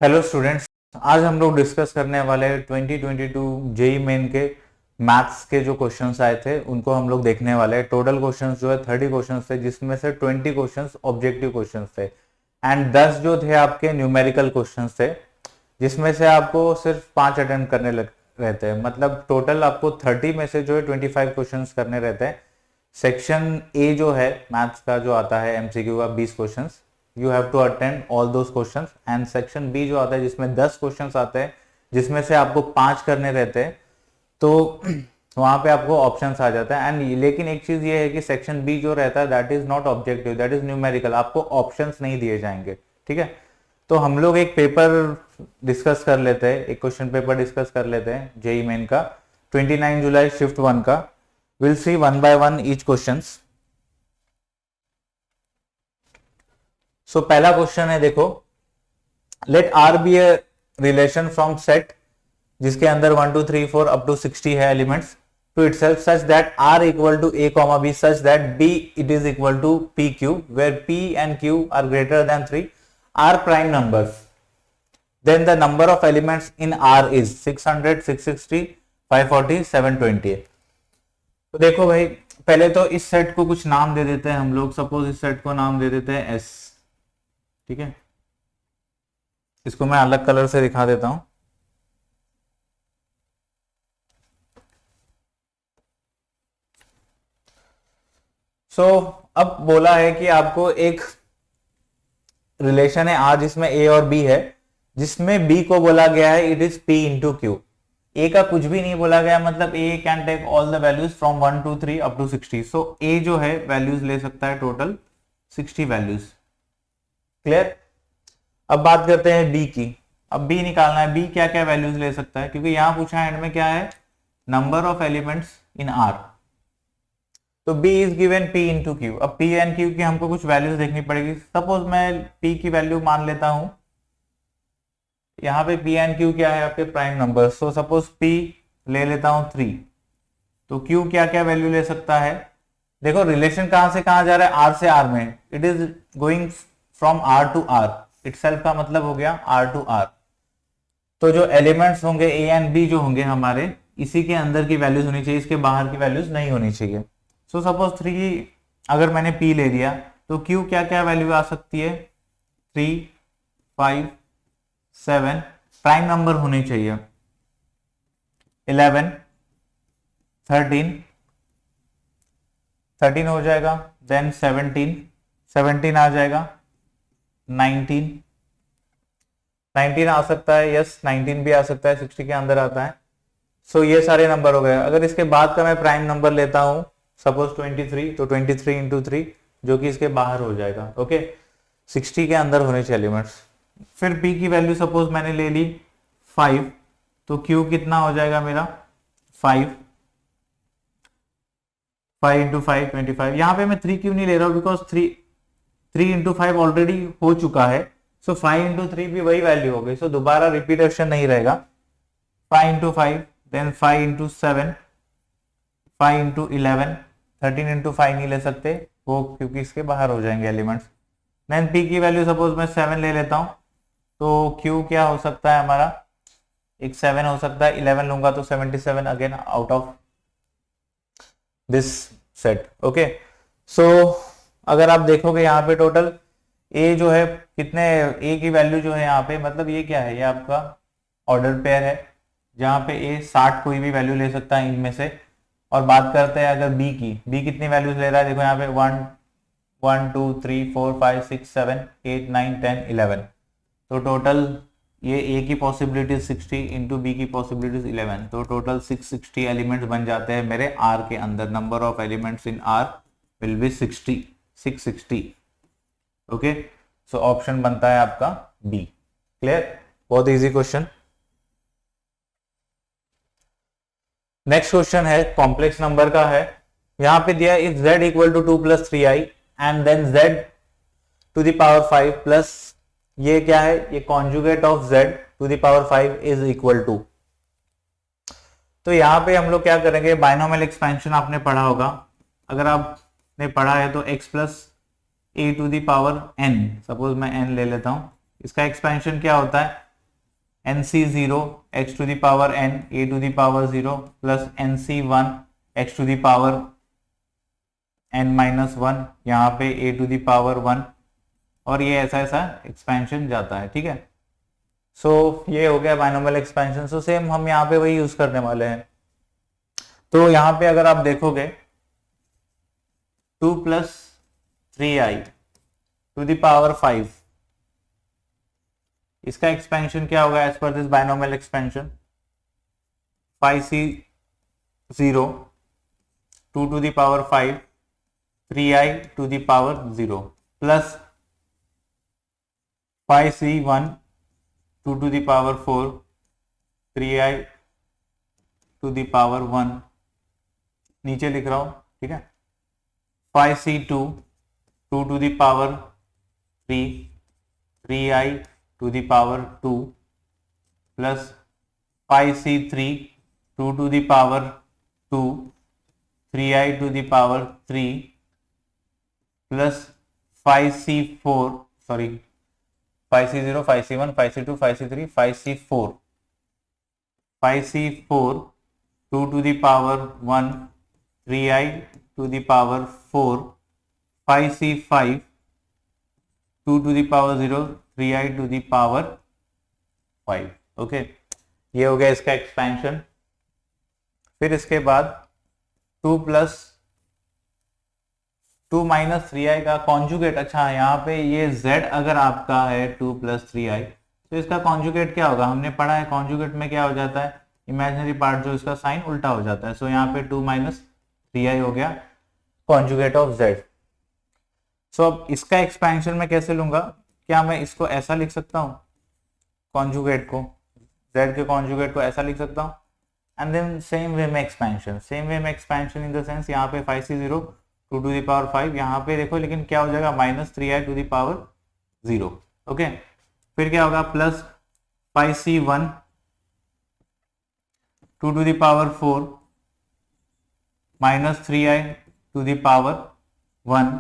Hello students, आज हम लोग डिस्कस करने वाले हैं 2022 जेई मेन के मैथ्स के जो क्वेश्चंस आए थे उनको हम लोग देखने वाले हैं। टोटल क्वेश्चंस जो है 30 क्वेश्चंस थे, जिसमें से 20 क्वेश्चंस ऑब्जेक्टिव क्वेश्चंस थे एंड 10 जो थे आपके न्यूमेरिकल क्वेश्चंस थे, जिसमें से आपको सिर्फ 5 अटेम्प्ट करने रहते हैं। मतलब टोटल आपको 30 में से जो है 25 क्वेश्चंस करने रहते हैं। सेक्शन ए जो है मैथ्स का जो आता है एमसीक्यू का 20 questions, you have to attend all those questions. And section B जो आता है जिसमें 10 क्वेश्चंस आते हैं, जिसमें से आपको 5 करने रहते हैं, तो वहां पे आपको ऑप्शंस आ जाता है। एंड लेकिन एक चीज ये है कि सेक्शन बी जो रहता है that is not objective, that is numerical, आपको ऑप्शंस नहीं दिए जाएंगे। ठीक है, तो हम लोग एक पेपर डिस्कस कर लेते हैं, एक क्वेश्चन पेपर डिस्कस कर लेते हैं जेई मेन का 29 जुलाई शिफ्ट 1 का। Will see one by one each questions. So पहला क्वेश्चन है, देखो, let R be a relation from set जिसके अंदर 1 2 3 4 अप टू 60 है elements to itself such that are equal to A comma B such that B it is equal to P Q where P and Q are greater than 3 are prime numbers, then the number of elements in R is 600 660 540 720। तो देखो भाई, पहले तो इस set को कुछ नाम दे देते हैं हम लोग। सपोज इस सेट को नाम दे देते हैं S। ठीक है, इसको मैं अलग कलर से दिखा देता हूं। अब बोला है कि आपको एक रिलेशन है R जिसमें A और B है, जिसमें B को बोला गया है it is P into Q. A का कुछ भी नहीं बोला गया, मतलब A can take all the values from 1 2 3 up to 60। So A जो है वैल्यूज ले सकता है टोटल 60 वैल्यूज। क्लियर। अब बात करते हैं B की। अब B निकालना है, B क्या क्या वैल्यूज ले सकता है, क्योंकि यहां पूछा है एंड में क्या है, number of elements in R। तो B is given P into Q. अब P एंड Q की हमको कुछ वैल्यूज देखनी पड़ेगी। सपोज मैं P की वैल्यू मान लेता हूं, यहाँ पे P एंड Q क्या है आपके prime number. So suppose P ले लेता हूं 3, तो Q क्या क्या वैल्यू ले सकता है। देखो रिलेशन कहां से कहां जा रहा है, R से R में, it is going from R to R, itself का मतलब हो गया R टू R। तो जो एलिमेंट्स होंगे A एंड B जो होंगे हमारे, इसी के अंदर की वैल्यूज होनी चाहिए, इसके बाहर की वैल्यूज नहीं होनी चाहिए। सो सपोज 3 अगर मैंने P ले लिया, तो Q क्या क्या वैल्यू आ सकती है, 3 5 7, प्राइम नंबर होने चाहिए 11 13 हो जाएगा, देन 17 आ जाएगा, 19 आ सकता है, यस 19 भी आ सकता है, 60 के अंदर आता है। सो ये सारे नंबर हो गए। अगर इसके बाद का मैं प्राइम नंबर लेता हूं सपोज 23, तो 23 इंटू 3 जो कि इसके बाहर हो जाएगा। ओके, 60 के अंदर होने चाहिए एलिमेंट्स। फिर P की वैल्यू सपोज मैंने ले ली 5, तो Q कितना हो जाएगा मेरा 5 इंटू 5 25। यहां पे मैं 3 क्यों नहीं ले रहा हूं, बिकॉज 3 इंटू 5 ऑलरेडी हो चुका है। सो 5 इंटू 3 भी वही वैल्यू हो गई, सो दोबारा रिपीटेशन नहीं रहेगा। 5 into 5, then 5 into 7, 5 into 11, 13 into 5 नहीं ले सकते वो, क्योंकि इसके बाहर हो जाएंगे एलिमेंट्स। देन P की वैल्यू सपोज मैं 7 ले लेता हूं, तो Q क्या हो सकता है हमारा, एक 7 हो सकता है, 11 लूंगा तो 77 again out of this set. Okay, so अगर आप देखोगे यहाँ पे टोटल A जो है कितने, A की वैल्यू जो है यहाँ पे, मतलब ये क्या है, ये आपका ऑर्डर पेयर है जहाँ पे A 60 कोई भी वैल्यू ले सकता है इनमें से। और बात करते हैं अगर B की, B कितनी वैल्यूज ले रहा है, देखो यहाँ पे 1 2 3 4 5 6 7 8 9 10 11। तो टोटल ये A की पॉसिबिलिटी 60 इंटू बी की पॉसिबिलिटी 11, तो टोटल 660 एलिमेंट्स बन जाते हैं मेरे R के अंदर। Number of elements in R will be 660। Okay, so option बनता है आपका B। क्लियर, बहुत इजी क्वेश्चन। नेक्स्ट क्वेश्चन है कॉम्प्लेक्स नंबर का है। यहां पे दिया if z equal to 2 + 3i and then z to the power 5 plus, ये क्या है, ये conjugate of z to the power 5 is equal to. तो यहां पे हम लोग क्या करेंगे, बाइनोमियल एक्सपेंशन आपने पढ़ा होगा। अगर आपने पढ़ा है तो x plus a to the power n, suppose मैं n ले लेता हूं, इसका एक्सपेंशन क्या होता है, nc0 x to the power n a to the power 0 plus nc1 x to the power n minus 1 यहाँ पे a to the power 1 और ये ऐसा ऐसा एक्सपेंशन जाता है, ठीक है। सो ये हो गया बाइनोमियल एक्सपेंशन। सो सेम हम यहाँ पे वही यूज करने वाले हैं। तो यहाँ पे अगर आप देखोगे 2 plus 3i to the power 5, इसका एक्सपेंशन क्या होगा as per this binomial expansion? 5c0 2 to the power 5 3i to the power 0 plus 5c1 2 to the power 4 3i to the power 1, नीचे लिख रहा हूं, ठीक है। 5c2 2 to the power 3 3i to the power 2 plus 5c3 2 to the power 2 3i to the power 3 plus 5c4 sorry 5c0 5c1 5c2 5c3 5c4 5c4 2 to the power 1 3i to the power 4 5c5 2 to the power 0 3i to the power 5। Okay, ये हो गया इसका expansion. फिर इसके बाद 2 plus 2 minus 3i का conjugate. अच्छा, यहाँ पे ये z अगर आपका है 2 प्लस 3i तो इसका कॉन्जुगेट क्या होगा? हमने पढ़ा है कॉन्जुगेट में क्या हो जाता है, इमेजिनरी पार्ट जो इसका साइन उल्टा हो जाता है। सो यहाँ पे 2 माइनस 3i हो गया कॉन्जुगेट ऑफ z। सो अब इसका एक्सपेंशन मैं कैसे लूंगा? क्या मैं इसको ऐसा लिख सकता हूँ, कॉन्जुगेट को, z के कॉन्जुगेट को ऐसा लिख सकता हूँ, एंड देन सेम वे में एक्सपेंशन, सेम वे में एक्सपेंशन इन द सेंस यहाँ पे 5c0 2 टू द पावर 5 यहाँ पे देखो, लेकिन क्या हो जाएगा minus 3i to the power 0। ओके, फिर क्या होगा plus 5c1 2 to the power 4 minus 3i to the power 1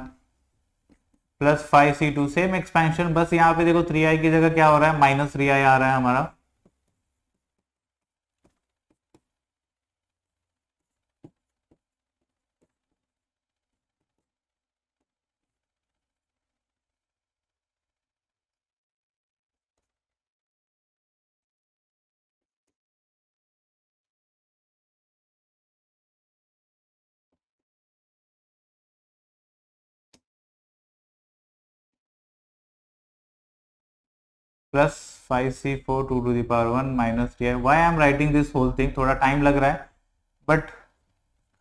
plus 5c2 same expansion, बस यहाँ पे देखो 3i की जगह क्या हो रहा है, माइनस 3i आ रहा है हमारा। Plus 5c4 2 to the power 1 minus 3i। Why I am writing this whole thing, थोड़ा टाइम लग रहा है, बट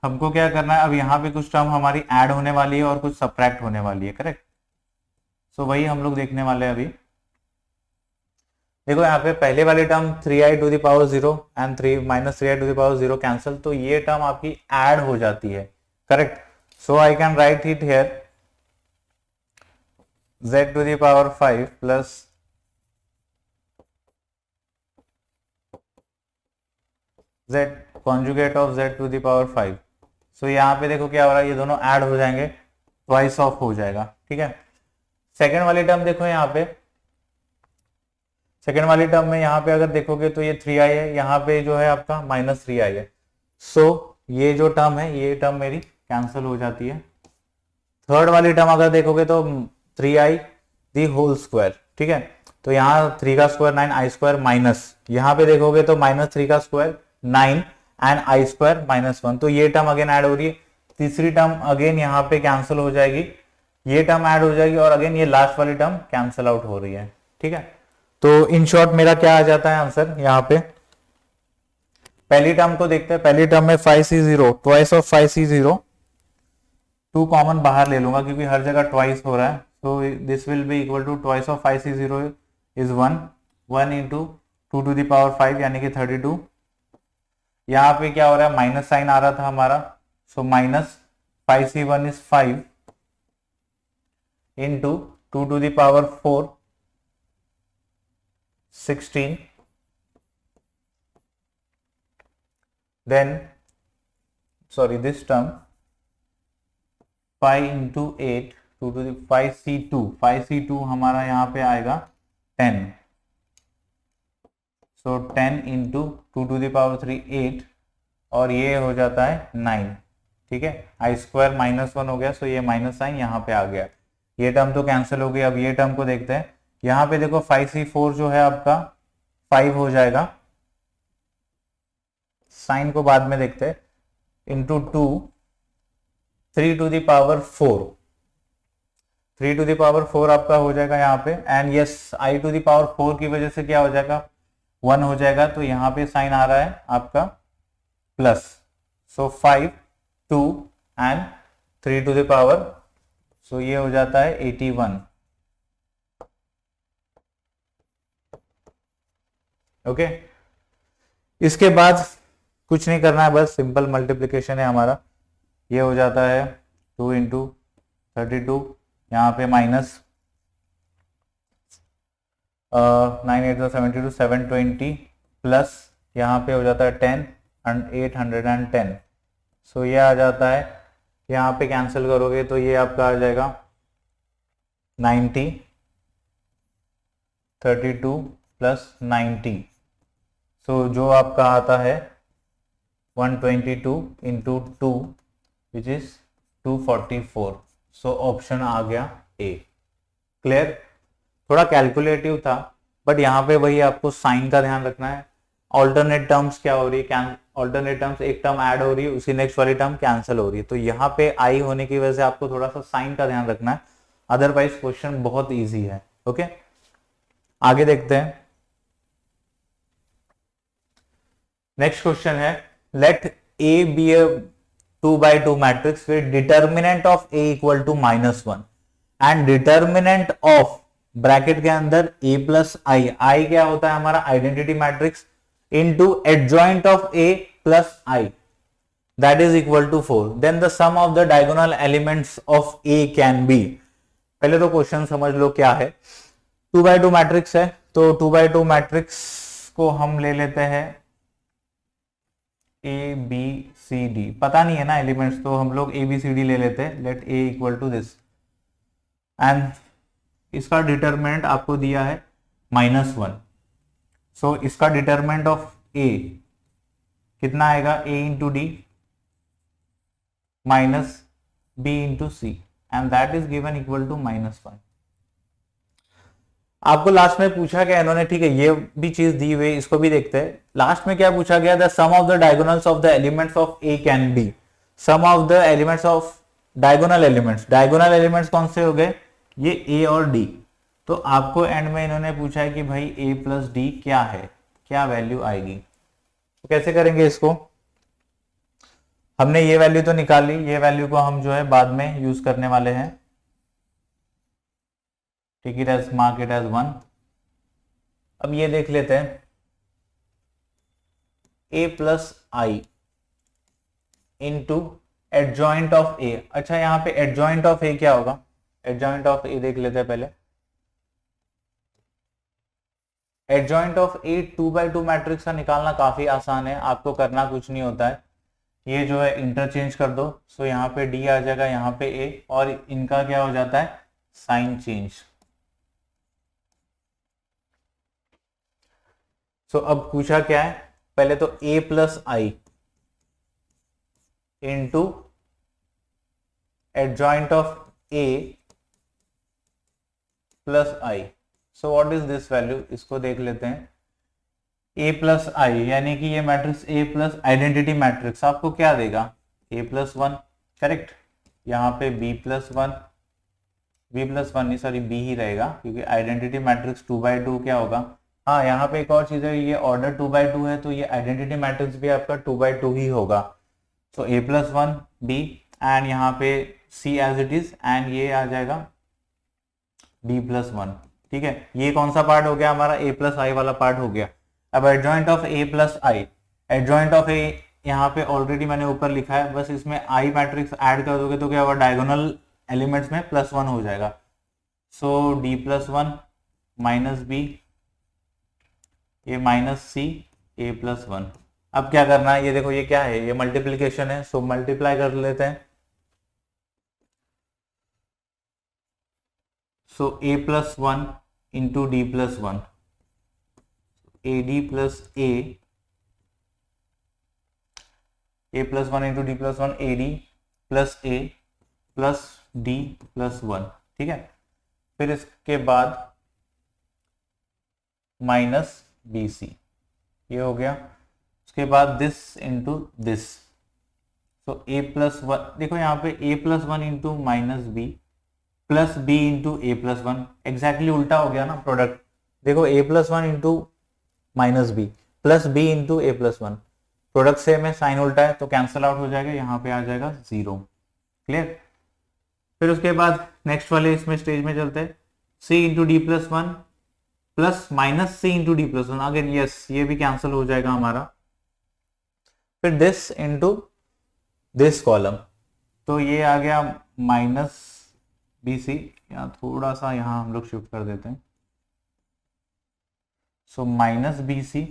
हमको क्या करना है, अब यहाँ पे कुछ टर्म हमारी ऐड होने वाली है और कुछ सब्ट्रैक्ट होने वाली है, करेक्ट। सो वही हम लोग देखने वाले हैं अभी। देखो यहाँ पे पहले वाले term 3i to the power 0 and 3 minus 3i to the power 0 cancel, तो ये टर्म आपकी ऐड हो जाती है, correct. So I can write it here z to the power 5 plus z conjugate of z to the power 5। So यहाँ पे देखो क्या हो रहा है, ये दोनों ऐड हो जाएंगे, ट्वाइस ऑफ हो जाएगा, ठीक है। सेकेंड वाली टर्म देखो यहाँ पे, सेकेंड वाली टर्म में यहाँ पे अगर देखोगे तो ये 3i है, यहाँ पे जो है आपका माइनस 3i है। सो ये जो टर्म है ये टर्म मेरी कैंसिल हो जाती है। थर्ड वाली टर्म अगर देखोगे तो 3i दी होल स्क्वायर, ठीक है। तो यहाँ 3 का स्क्वायर 9 i स्क्वायर माइनस, यहाँ पे देखोगे तो माइनस 3 का square 9 and i square minus 1, तो ये टर्म अगेन ऐड हो रही है। तीसरी टर्म अगेन यहाँ पे कैंसिल हो जाएगी, ये टर्म ऐड हो जाएगी और अगेन ये लास्ट वाली टर्म कैंसिल आउट हो रही है, ठीक है। तो इन शॉर्ट मेरा क्या आ जाता है आंसर यहाँ पे, पहली टर्म को देखते हैं। पहली टर्म में 5c0 twice of 5c0, 2 common बाहर ले लूंगा क्योंकि हर जगह ट्वाइस हो रहा है। So this will be equal to twice of 5c0 is 1 into 2 to the power 5 यानी कि 32। यहाँ पे क्या हो रहा है, माइनस साइन आ रहा था हमारा, so minus 5c1 is 5 into 2 to the power 4 16, then sorry this term 5 into 8 2 to the 5c2 हमारा यहाँ पे आएगा 10, सो 10 इंटू 2⁻³ 8 और ये हो जाता है 9। ठीक है, i² -1 हो गया, सो ये माइनस साइन यहाँ पे आ गया। ये टर्म तो कैंसिल हो गई। अब ये टर्म को देखते हैं। यहाँ पे देखो 5c4 जो है आपका 5 हो जाएगा, साइन को बाद में देखते हैं, इंटू 2 3⁴ 3⁴ आपका हो जाएगा यहाँ पे। एंड यस, i⁴ की वजह से क्या हो जाएगा, 1 हो जाएगा। तो यहाँ पे साइन आ रहा है आपका प्लस। सो 5 2 एंड 3⁴, सो ये हो जाता है 81। ओके, इसके बाद कुछ नहीं करना है, बस सिंपल मल्टीप्लिकेशन है हमारा। ये हो जाता है 2 इंटू 32, यहाँ पे माइनस 9 8 72 720 प्लस यहाँ पे हो जाता है 10 एंड 810। सो ये आ जाता है, यहाँ पे कैंसिल करोगे तो ये आपका आ जाएगा 90 32 प्लस 90। सो जो आपका आता है 122 into 2 which is 244। So option आ गया ए। क्लियर? थोड़ा कैलकुलेटिव था, बट यहाँ पे वही आपको साइन का ध्यान रखना है। ऑल्टरनेट टर्म्स क्या हो रही है, ऑल्टरनेट टर्म्स एक टर्म ऐड हो रही है, उसी नेक्स्ट वाली टर्म कैंसिल हो रही है। तो यहाँ पे आई होने की वजह से आपको थोड़ा सा साइन का ध्यान रखना है, अदरवाइज क्वेश्चन बहुत इजी है। ओके, आगे देखते हैं। नेक्स्ट क्वेश्चन है, let A be a 2x2 matrix with determinant of A equal to -1 and determinant of bracket के अंदर a प्लस आई। आई क्या होता है हमारा identity matrix, into adjoint of a plus I, that is equal to 4। Then the sum of the diagonal elements of a can be. पहले तो question समझ लो क्या है। 2x2 मैट्रिक्स है, तो 2x2 मैट्रिक्स को हम ले लेते हैं ए बी सी डी। पता नहीं है ना एलिमेंट्स, तो हम लोग ए बी सी डी ले लेते हैं। Let A equal to this and इसका डिटरमिनेंट आपको दिया है -1। सो इसका डिटरमिनेंट ऑफ ए कितना आएगा, A into D minus B into C and that is given equal to -1। आपको लास्ट में पूछा गया इन्होंने, ठीक है, ये भी चीज दी हुई, इसको भी देखते हैं। लास्ट में क्या पूछा गया, the sum of the diagonals of the elements of A can be. Sum of the elements of diagonal elements, diagonal elements कौन से हो गए, ये ए और डी। तो आपको एंड में इन्होंने पूछा है कि भाई ए प्लस डी क्या है, क्या वैल्यू आएगी। तो कैसे करेंगे इसको, हमने ये वैल्यू तो निकाल ली, ये वैल्यू को हम जो है बाद में यूज करने वाले हैं। Take it as, mark it as 1। अब ये देख लेते हैं, a plus I into adjoint of A. अच्छा, यहाँ पे एडजॉइंट ऑफ ए क्या होगा, एडजॉइंट ऑफ ए देख लेते हैं पहले। Adjoint of A 2x2 matrix का निकालना काफी आसान है, आपको करना कुछ नहीं होता है। ये जो है इंटरचेंज कर दो, सो यहाँ पे डी आ जाएगा, यहाँ पे ए, और इनका क्या हो जाता है, साइन चेंज। सो अब पूछा क्या है, पहले तो a plus I into adjoint of a plus I. So what is this value, इसको देख लेते हैं। a प्लस आई यानी कि ये matrix a plus identity matrix आपको क्या देगा, a प्लस 1, करेक्ट। यहाँ पे b प्लस 1, b प्लस 1 नहीं, सॉरी b ही रहेगा, क्योंकि आइडेंटिटी मैट्रिक्स 2x2 क्या होगा। हाँ, यहाँ पे एक और चीज है, ये ऑर्डर 2x2 है, तो ये आइडेंटिटी मैट्रिक्स भी आपका 2x2 ही होगा। So a plus 1 b and यहाँ पे c as it is, and ये आ जाएगा b प्लस 1। ठीक है, ये कौन सा पार्ट हो गया हमारा, a प्लस आई वाला पार्ट हो गया। अब adjoint of a plus I, adjoint of a यहाँ पे ऑलरेडी मैंने ऊपर लिखा है, बस इसमें आई मैट्रिक्स ऐड कर दोगे तो क्या होगा, डायगोनल एलिमेंट्स में +1 हो जाएगा। सो d प्लस 1 माइनस बी, ये माइनस सी, ए प्लस 1। अब क्या करना है, ये देखो ये क्या है, ये मल्टीप्लीकेशन है, सो मल्टीप्लाई कर लेते हैं। सो a plus 1 into D plus 1, A D plus A plus one into D plus one, A D plus A plus D plus one, ठीक है। फिर इसके बाद माइनस बी सी, ये हो गया। उसके बाद दिस इंटू दिस, तो ए प्लस वन, देखो यहाँ पे A plus one into minus B plus B into A plus one, exactly उल्टा हो गया ना प्रोडक्ट। देखो A plus one into minus B plus B into A plus one, product same है, sign उल्टा है तो कैंसिल आउट हो जाएगा, यहाँ पे आ जाएगा 0। क्लियर। फिर उसके बाद नेक्स्ट वाले इसमें स्टेज में चलते हैं, C into D plus one plus minus C into D plus one, again yes ये भी कैंसिल हो जाएगा हमारा। फिर दिस इंटू दिस कॉलम, तो ये आ गया माइनस बी सी, यहाँ थोड़ा सा यहाँ हम लोग शिफ्ट कर देते हैं, so minus B C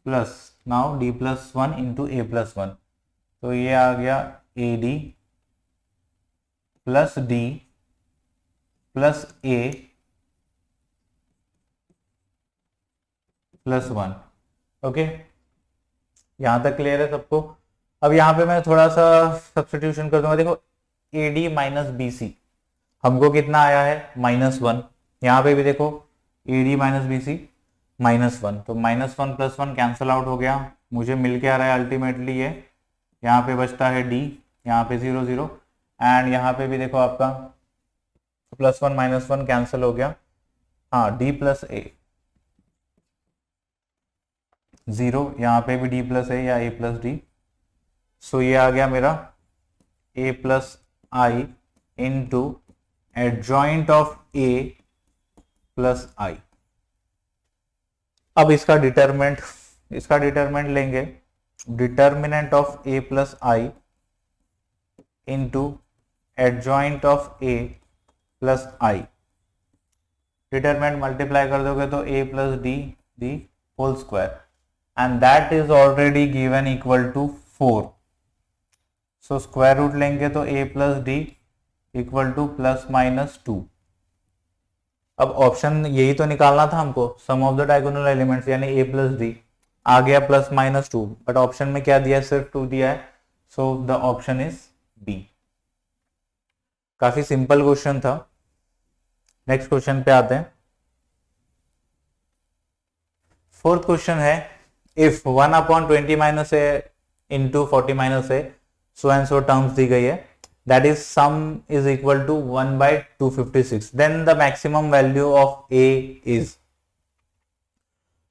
plus now D plus one into A plus one, तो ये आ गया A D plus D plus A plus one. Okay, यहां तक क्लियर है सबको। अब यहाँ पे मैं थोड़ा सा सब्स्टिट्यूशन कर दूंगा। देखो A D minus B C हमको कितना आया है, माइनस वन। यहाँ पे भी देखो A D minus B C minus one, तो minus one plus one cancel out हो गया, मुझे मिल के आ रहा है अल्टीमेटली ये। यहाँ पे बचता है डी, यहाँ पे 0 0, एंड यहाँ पे भी देखो आपका plus one minus one cancel हो गया, हाँ डी प्लस ए 0, यहाँ पे भी डी प्लस ए या ए प्लस डी, सो ये आ गया मेरा A plus I into adjoint of A plus I. अब इसका डिटरमिनेंट लेंगे, determinant of A plus I into adjoint of A plus I. Determinant multiply कर दोगे तो A plus D the whole square, and that is already given equal to 4। So square root लेंगे तो a plus D equal to plus minus 2। अब option यही तो निकालना था हमको, sum of the diagonal elements, यानी a प्लस डी आ गया प्लस माइनस 2, बट ऑप्शन में क्या दिया है, सिर्फ 2 दिया है, so the option is B. काफी सिंपल क्वेश्चन था। नेक्स्ट क्वेश्चन पे आते हैं। फोर्थ क्वेश्चन है, if 1/20 minus A into 40 minus A so and so terms दी गई है, that is sum is equal to 1/256, then the maximum value of a is,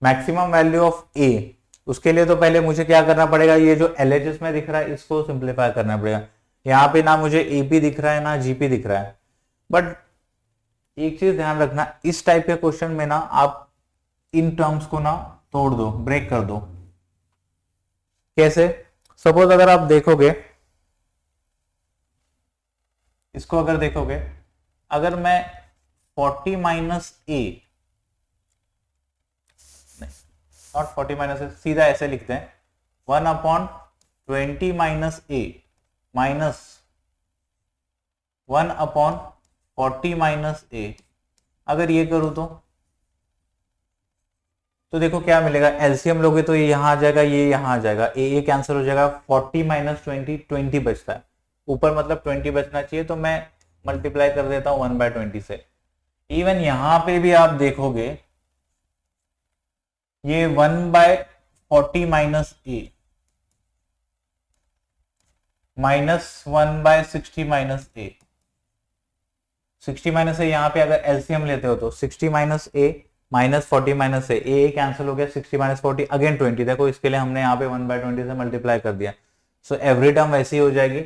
maximum value of a, उसके लिए तो पहले मुझे क्या करना पड़ेगा, ये जो LHS में दिख रहा है इसको सिंप्लीफाई करना पड़ेगा। यहाँ पे ना मुझे AP दिख रहा है ना GP दिख रहा है, बट एक चीज ध्यान रखना, इस टाइप के क्वेश्चन में ना आप इन टर्म्स को ना तोड़ दो, ब्रेक कर दो। कैसे? सपोज अगर आप देखोगे इसको, अगर देखोगे, अगर मैं 40 माइनस ए, नॉट 40 माइनस ए, सीधा ऐसे लिखते हैं 1/20 माइनस ए माइनस 1/40 माइनस ए, अगर ये करूं तो देखो क्या मिलेगा, एलसीएम लोगे तो ये यहां आ जाएगा, ये यहां आ जाएगा, ए कैंसिल हो जाएगा, 40 माइनस 20 बचता है, ऊपर मतलब 20 बचना चाहिए, तो मैं मल्टीप्लाई कर देता हूं 1/20 से। इवन यहां पे भी आप देखोगे ये 1/40 minus A minus 1/60 minus A, 60 minus A, यहाँ पे अगर एलसीएम लेते हो तो 60 minus A minus 40 minus A cancel हो गया, 60 माइनस 40 अगेन 20, देखो इसके लिए हमने यहाँ पे 1/20 से मल्टीप्लाई कर दिया, सो एवरी टर्म वैसी हो जाएगी।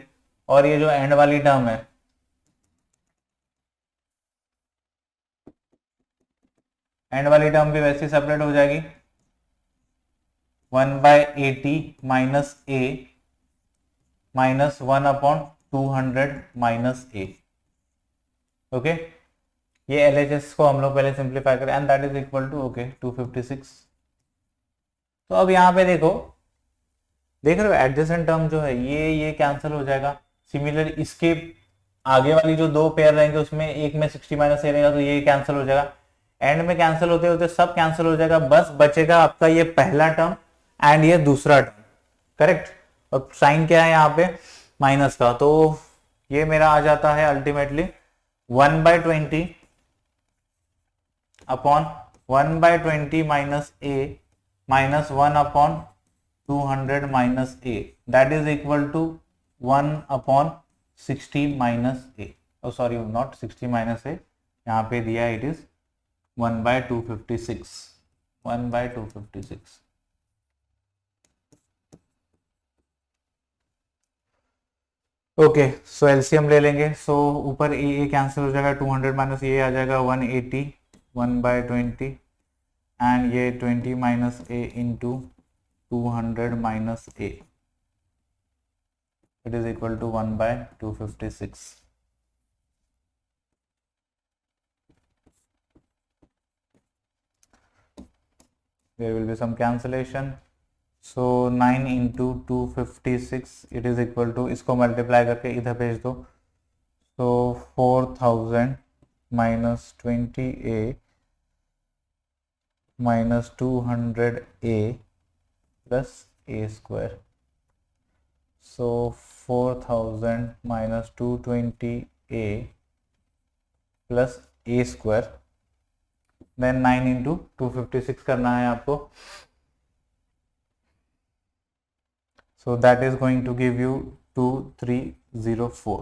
और ये जो एंड वाली टर्म है, एंड वाली टर्म भी वैसे सेपरेट हो जाएगी, 1/80 minus A minus 1/200 minus A. Okay, ये एलएचएस को हम लोग पहले सिंप्लीफाई करें, and that is equal to 256। तो अब यहाँ पे देखो, देख रहे हो एडजेसेंट टर्म जो है ये कैंसिल हो जाएगा। सिमिलर इसके आगे वाली जो दो पेयर रहेंगे उसमें एक में 60 माइनस ए रहेगा, तो ये कैंसिल हो जाएगा। एंड में कैंसिल होते होते सब कैंसिल हो जाएगा, बस बचेगा आपका ये पहला टर्म एंड ये दूसरा टर्म, करेक्ट। और साइन क्या है यहाँ पे, माइनस का, तो ये मेरा आ जाता है ultimately 1/20 upon 1/20 minus A minus 1/200 minus A, that is equal to 1/60 minus A, sorry not 60 minus A, यहाँ पे दिया है it is 1/256, 1/256। Okay, so LCM ले लेंगे। सो ऊपर ए कैंसिल हो जाएगा, 200 माइनस ये आ जाएगा 180, 1/20 एंड ये 20 minus A into 200 minus A, it is equal to 1/256। there will be some cancellation, so 9 into 256 it is equal to, इसको मल्टीप्लाई करके इधर भेज दो, so 4000 minus 20a minus 200a plus a square, so 4000 minus 220a plus a square, then 9 into 256 करना है आपको, so that is going to give you 2304।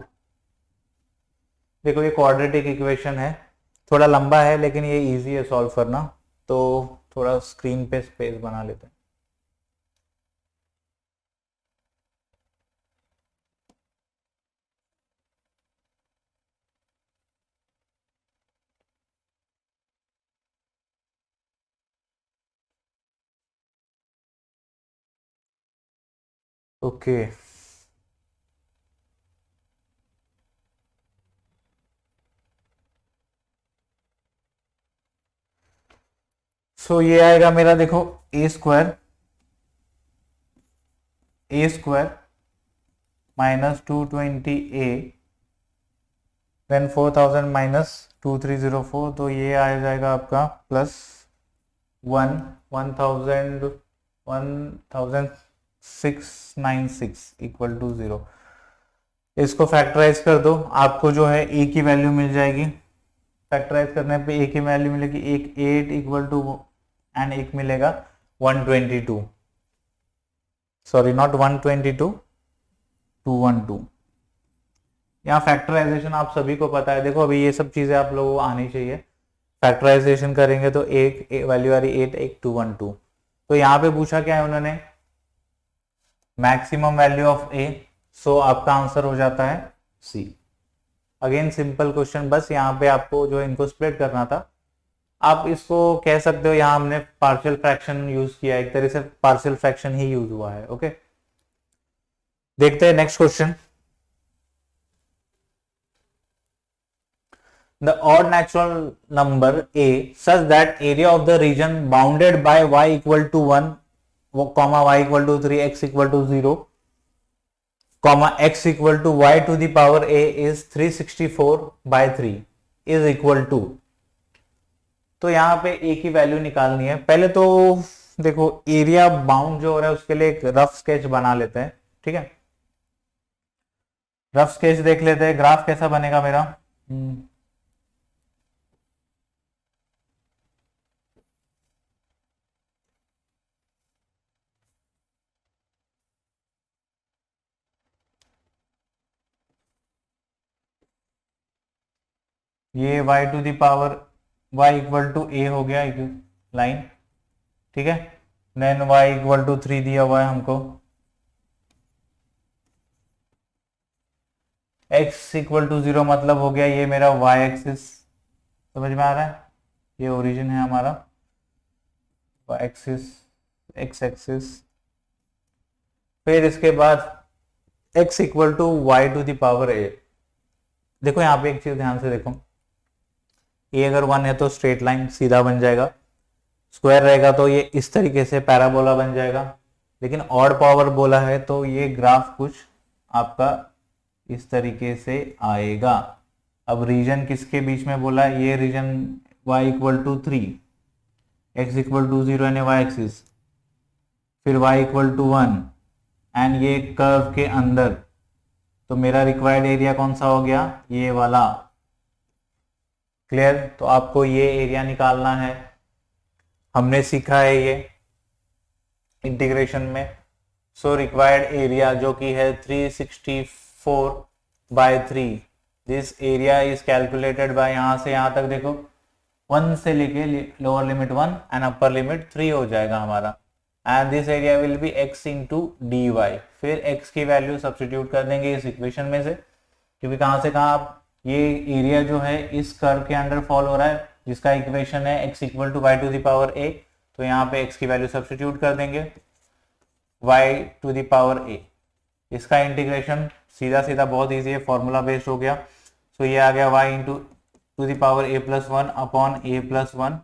देखो ये क्वाड्रेटिक इक्वेशन है, थोड़ा लंबा है लेकिन ये इजी है सॉल्व करना, तो थोड़ा स्क्रीन पे स्पेस बना लेते हैं। ओके सो ये आएगा मेरा, देखो A square minus 220a then 4000 minus 2304, तो ये आ जाएगा आपका प्लस 1696 इक्वल टू 0। इसको फैक्टराइज कर दो, आपको जो है ए की वैल्यू मिल जाएगी, फैक्टराइज करने पे ए की वैल्यू मिलेगी, एक 8 इक्वल टू एंड एक मिलेगा 122, सॉरी नॉट 122, 212। यहाँ फैक्टराइजेशन आप सभी को पता है, देखो अभी ये सब चीजें आप लोगों को आनी चाहिए। फैक्टराइजेशन करेंगे तो एक वैल्यू आ रही 8, एक 212, तो यहाँ पे पूछा क्या है उन्होंने, मैक्सिमम वैल्यू ऑफ ए, सो आपका आंसर हो जाता है सी। अगेन सिंपल क्वेश्चन, बस यहाँ पे आपको जो इनको स्प्लिट करना था, आप इसको कह सकते हो यहाँ हमने पार्शियल फ्रैक्शन यूज किया, एक तरह से पार्शियल फ्रैक्शन ही यूज हुआ है। ओके देखते हैं next question. The odd natural number a such that area of the region bounded by y equal to 1, comma y equal to 3, x equal to 0, comma x equal to y to the power a is 364/3 is equal to, तो यहाँ पे a की value निकालनी है। पहले तो देखो area bound जो हो रहा है उसके लिए एक रफ स्केच बना लेते हैं, ठीक है। रफ स्केच देख लेते हैं, ग्राफ कैसा बनेगा मेरा। ये y to the power y equal to a हो गया एक लाइन, ठीक है। देन y इक्वल टू 3 दिया हुआ है हमको, x इक्वल टू 0 मतलब हो गया ये मेरा y एक्सिस, समझ में आ रहा है, ये ओरिजिन है हमारा y एक्सिस, x एक्सिस, फिर इसके बाद x equal to y to the power a। देखो यहाँ पे एक चीज ध्यान से देखो, ये अगर 1 है तो स्ट्रेट लाइन सीधा बन जाएगा, स्क्वायर रहेगा तो ये इस तरीके से पैराबोला बन जाएगा, लेकिन ऑड पावर बोला है तो ये ग्राफ कुछ आपका इस तरीके से आएगा। अब रीजन किसके बीच में बोला है, ये region y equal to 3, x equal to 0 यानी y एक्सिस, फिर y इक्वल टू 1 एंड ये कर्व के अंदर, तो मेरा रिक्वायर्ड एरिया कौन सा हो गया, ये वाला। क्लियर? तो आपको ये एरिया निकालना है, हमने सीखा है ये इंटीग्रेशन में। सो रिक्वायर्ड एरिया जो कि है 364/3, this area is calculated by, यहां से यहां तक देखो 1 से लेके lower limit 1 and upper limit 3 हो जाएगा हमारा, and this area will be x into D Y. फिर x की वैल्यू सब्सटीट्यूट कर देंगे इस इक्वेशन में से, क्योंकि कहां से कहां आप ये एरिया जो है इस कर्व के अंडर फॉल हो रहा है, जिसका इक्वेशन है x equal to Y to the power a, तो यहाँ पे x की वैल्यू सब्सटीट्यूट कर देंगे y to the power a। इसका इंटीग्रेशन सीधा सीधा बहुत ईजी है, फॉर्मूला बेस्ड हो गया। सो ये आ गया y into to the power a plus 1 upon a plus 1,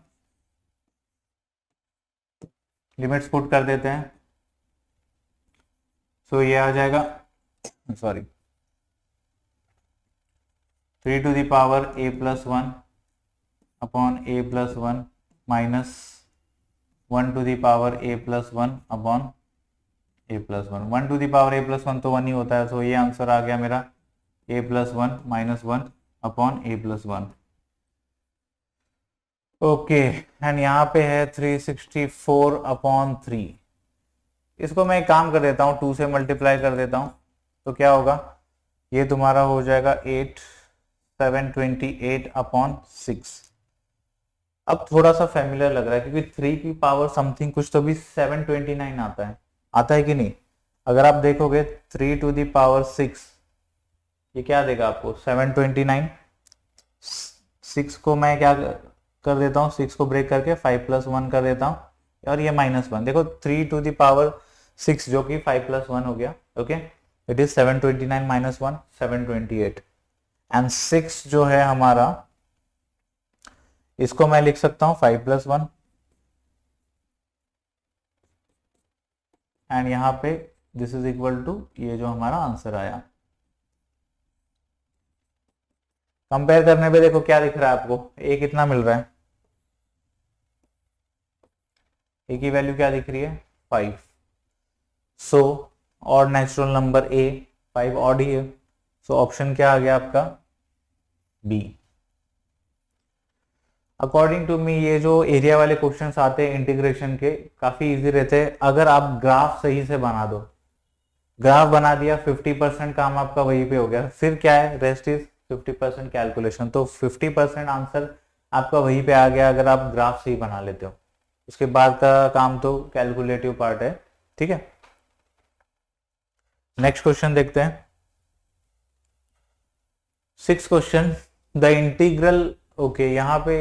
limits put कर देते हैं। सो ये आ जाएगा, sorry 3 to the power a plus 1 upon a plus 1 minus 1 to the power a plus 1 upon a plus 1। 1 to the power a plus 1 तो 1 ही होता है, सो ये आंसर आ गया मेरा a plus 1 minus 1 upon a plus 1। Okay, and यहाँ पे है 364/3। इसको मैं एक काम कर देता हूँ, 2 से मल्टीप्लाई कर देता हूँ, तो क्या होगा, ये तुम्हारा हो जाएगा 728/6। अब थोड़ा सा फैमिलियर लग रहा है, क्योंकि 3 की पावर समथिंग कुछ तो भी 729 आता है कि नहीं? अगर आप देखोगे 3 टू द पावर 6, ये क्या देगा आपको, 729। 6 को मैं क्या कर देता हूँ, 6 को ब्रेक करके 5 प्लस 1 कर देता हूँ, और ये माइनस 1। देखो 3 टू द पावर 6 जो कि 5 प्लस 1 हो गया, okay, it is 729 minus 1 728, and 6 जो है हमारा, इसको मैं लिख सकता हूँ 5 प्लस 1, एंड यहाँ पे दिस इज इक्वल टू ये जो हमारा आंसर आया। कंपेयर करने पे देखो क्या दिख रहा है आपको, a कितना मिल रहा है, a की वैल्यू क्या दिख रही है, 5। So odd natural number a, 5 odd ही है, सो ऑप्शन क्या आ गया आपका, b। अकॉर्डिंग टू मी ये जो एरिया वाले क्वेश्चंस आते हैं इंटीग्रेशन के, काफी इजी रहते हैं अगर आप ग्राफ सही से बना दो। ग्राफ बना दिया, 50% काम आपका वहीं पे हो गया, फिर क्या है, रेस्ट इज 50% कैलकुलेशन। तो 50% आंसर आपका वहीं पे आ गया अगर आप ग्राफ सही बना लेते हो, उसके बाद का काम तो कैलकुलेटिव पार्ट है, ठीक है। नेक्स्ट क्वेश्चन देखते हैं, 6th question, the integral, okay, यहाँ पे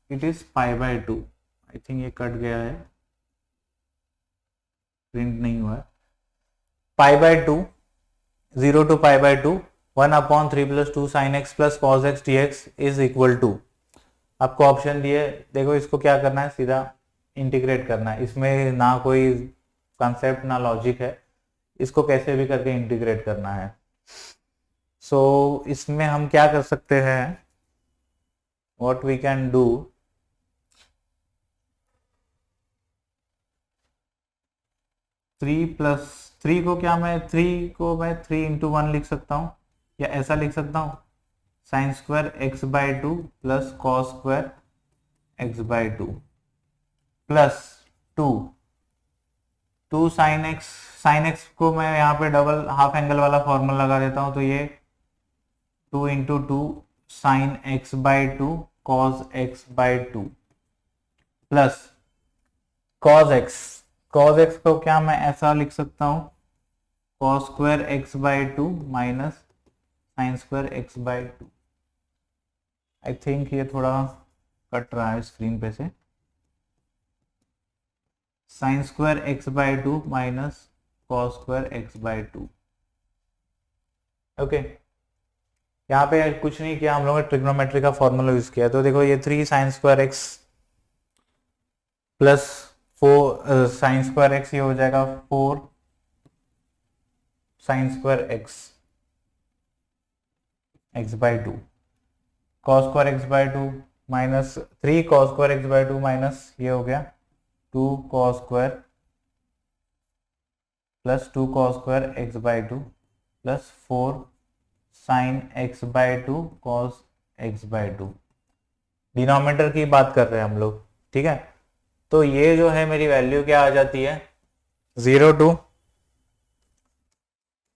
इट इज π/2, आई थिंक ये कट गया है, प्रिंट नहीं हुआ है। π/2, 0 to π/2, 1/3 + 2 sin x + cos x dx is equal to, आपको ऑप्शन दिए, देखो इसको क्या करना है, सीधा इंटीग्रेट करना है, इसमें ना कोई कंसेप्ट ना लॉजिक है, इसको कैसे भी करके इंटीग्रेट करना है। सो इसमें हम क्या कर सकते हैं, what we can do, three को क्या मैं 3 इंटू 1 लिख सकता हूँ, या ऐसा लिख सकता हूँ, sin² x/2 plus cos² x/2 plus 2 sin x को मैं यहाँ पे डबल हाफ एंगल वाला फॉर्मूला लगा देता हूँ, तो ये 2 into 2 sin x/2 cos x/2 plus cos x को क्या मैं ऐसा लिख सकता हूँ, cos² x/2 minus sin² x/2। I think ये थोड़ा कट रहा है स्क्रीन पे से, sin² x/2 minus cos² x/2, okay. यहाँ पे कुछ नहीं किया हम लोगों ने, ट्रिग्नोमेट्री का फॉर्मूला यूज किया, तो देखो ये 3 sin² x plus 4 sin² x, ये हो जाएगा 4 sin² x x/2, cos² x/2 minus 3 cos square x by 2 minus ये हो गया 2 cos square plus 2 cos square x by 2 plus 4 sine X by 2 cos X by 2। Denominator की बात कर रहे हैं हम लोग, ठीक है। तो ये जो है मेरी वैल्यू क्या आ जाती है 0 to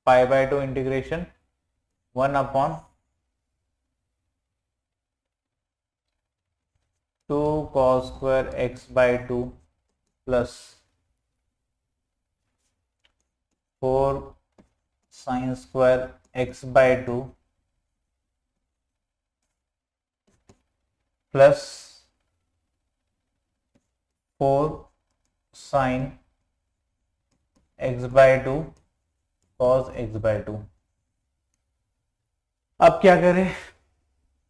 pi by 2 integration 1 upon 2 cos square x by 2 plus 4 sine square x by 2 plus 4 sine X by 2 cos X by 2। अब क्या करें,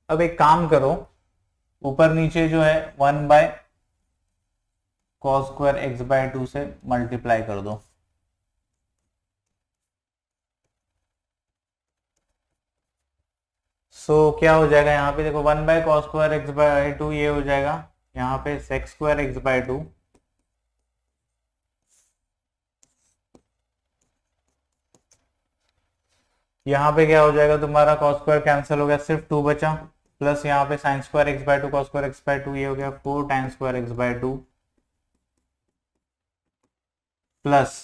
अब एक काम करो, ऊपर नीचे जो है 1 by cos square x by 2 से मल्टीप्लाई कर दो। सो क्या हो जाएगा यहाँ पे देखो 1 by cos square x by 2 ये हो जाएगा यहाँ पे सेक्स स्क्वायर एक्स बाय 2 यहाँ पे क्या हो जाएगा तुम्हारा कॉस स्क्वायर कैंसिल हो गया, सिर्फ 2 बचा, प्लस यहाँ पे sine square x by 2 cos square x by 2 ये हो गया 4 time square x by 2 plus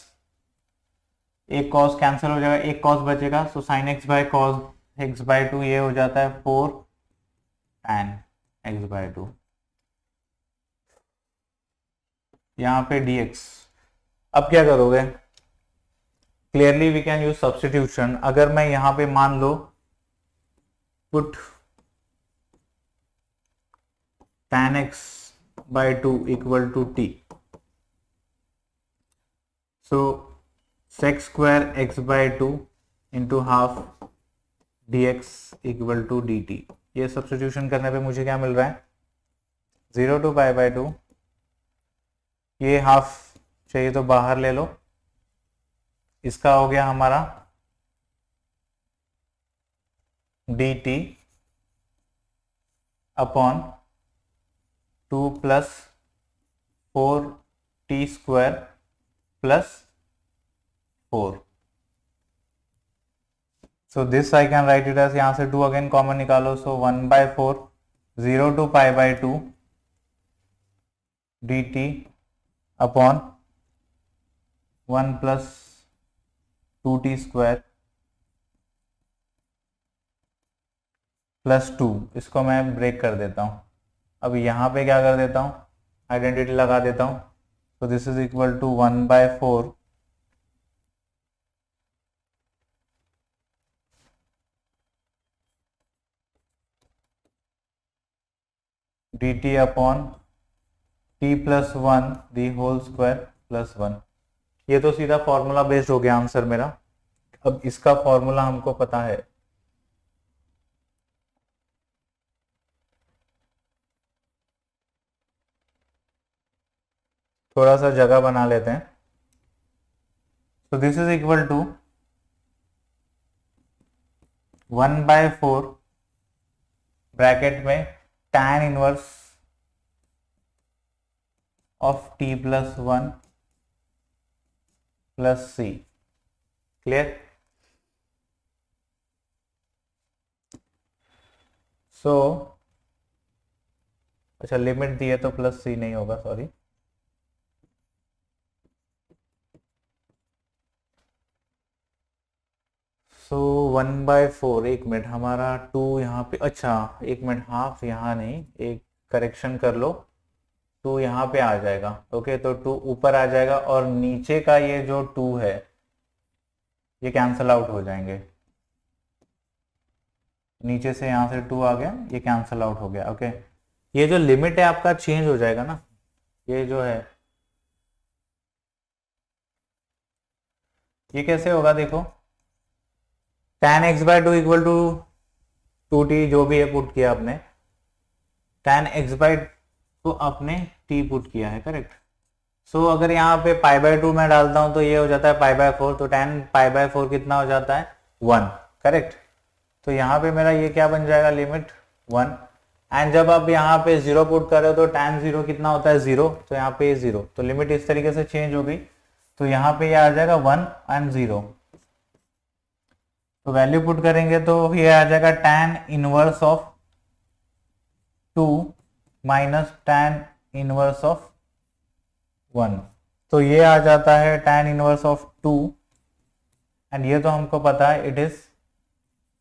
एक कॉस कैंसिल हो जाएगा, एक कॉस बचेगा, so sine X by cos X by 2 ये हो जाता है 4 tan एक्स बाय 2, यहाँ पे dx। अब क्या करोगे, clearly we can use substitution. अगर मैं यहां पे मान लो put tan x by 2 equal to t, so sec square x by 2 into half dx equal to dt। ये सब्स्टिट्यूशन करने पे मुझे क्या मिल रहा है 0 टू पाई बाय 2, ये हाफ चाहिए तो बाहर ले लो, इसका हो गया हमारा dt upon 2 plus 4t square plus 4। So this I can write it as, यहां से 2 अगेन कॉमन निकालो, सो 1 by 4 0 to pi by 2 dt upon 1 plus 2t square plus 2। इसको मैं ब्रेक कर देता हूं, अब यहां पे क्या कर देता हूं आइडेंटिटी लगा देता हूं, तो this is equal to 1 by 4 dt upon t plus 1 the whole square plus 1। ये तो सीधा फॉर्मूला बेस्ड हो गया आंसर मेरा। अब इसका फॉर्मूला हमको पता है, थोड़ा सा जगह बना लेते हैं। तो this is equal to 1 by 4 bracket में tan inverse of t plus 1 plus c। Clear? So अच्छा लिमिट दी है तो प्लस c नहीं होगा, सॉरी। सो 1 बाय 4, एक मिनट, हमारा 2 यहाँ पे, अच्छा एक मिनट, हाफ यहाँ नहीं, एक करेक्शन कर लो, 2 यहाँ पे आ जाएगा, ओके। तो 2 ऊपर आ जाएगा और नीचे का ये जो 2 है ये कैंसल आउट हो जाएंगे, नीचे से यहाँ से 2 आ गया, ये कैंसल आउट हो गया, ओके। ये जो लिमिट है आपका चेंज हो जाएगा ना, ये जो है ये कैसे होगा, देखो tan x by 2 equal to 2t, जो भी है पुट किया आपने, tan x बाय तो आपने t पुट किया है, करेक्ट। सो अगर यहाँ पे पाई बाय 2 मैं डालता हूं तो ये हो जाता है पाई बाय 4, तो tan पाई बाय 4 कितना हो जाता है 1, करेक्ट। तो यहाँ पे मेरा ये क्या बन जाएगा लिमिट 1, एंड जब आप यहाँ पे 0 पुट कर रहे हो तो tan 0 कितना होता है 0, तो यहाँ पे 0, तो लिमिट इस तरीके से चेंज हो गई, तो यहाँ पे ये आ जाएगा 1 एंड 0, तो वैल्यू पुट करेंगे तो ये आ जाएगा tan inverse of 2 minus tan inverse of 1, तो ये आ जाता है tan इनवर्स ऑफ 2 एंड ये तो हमको पता है इट इज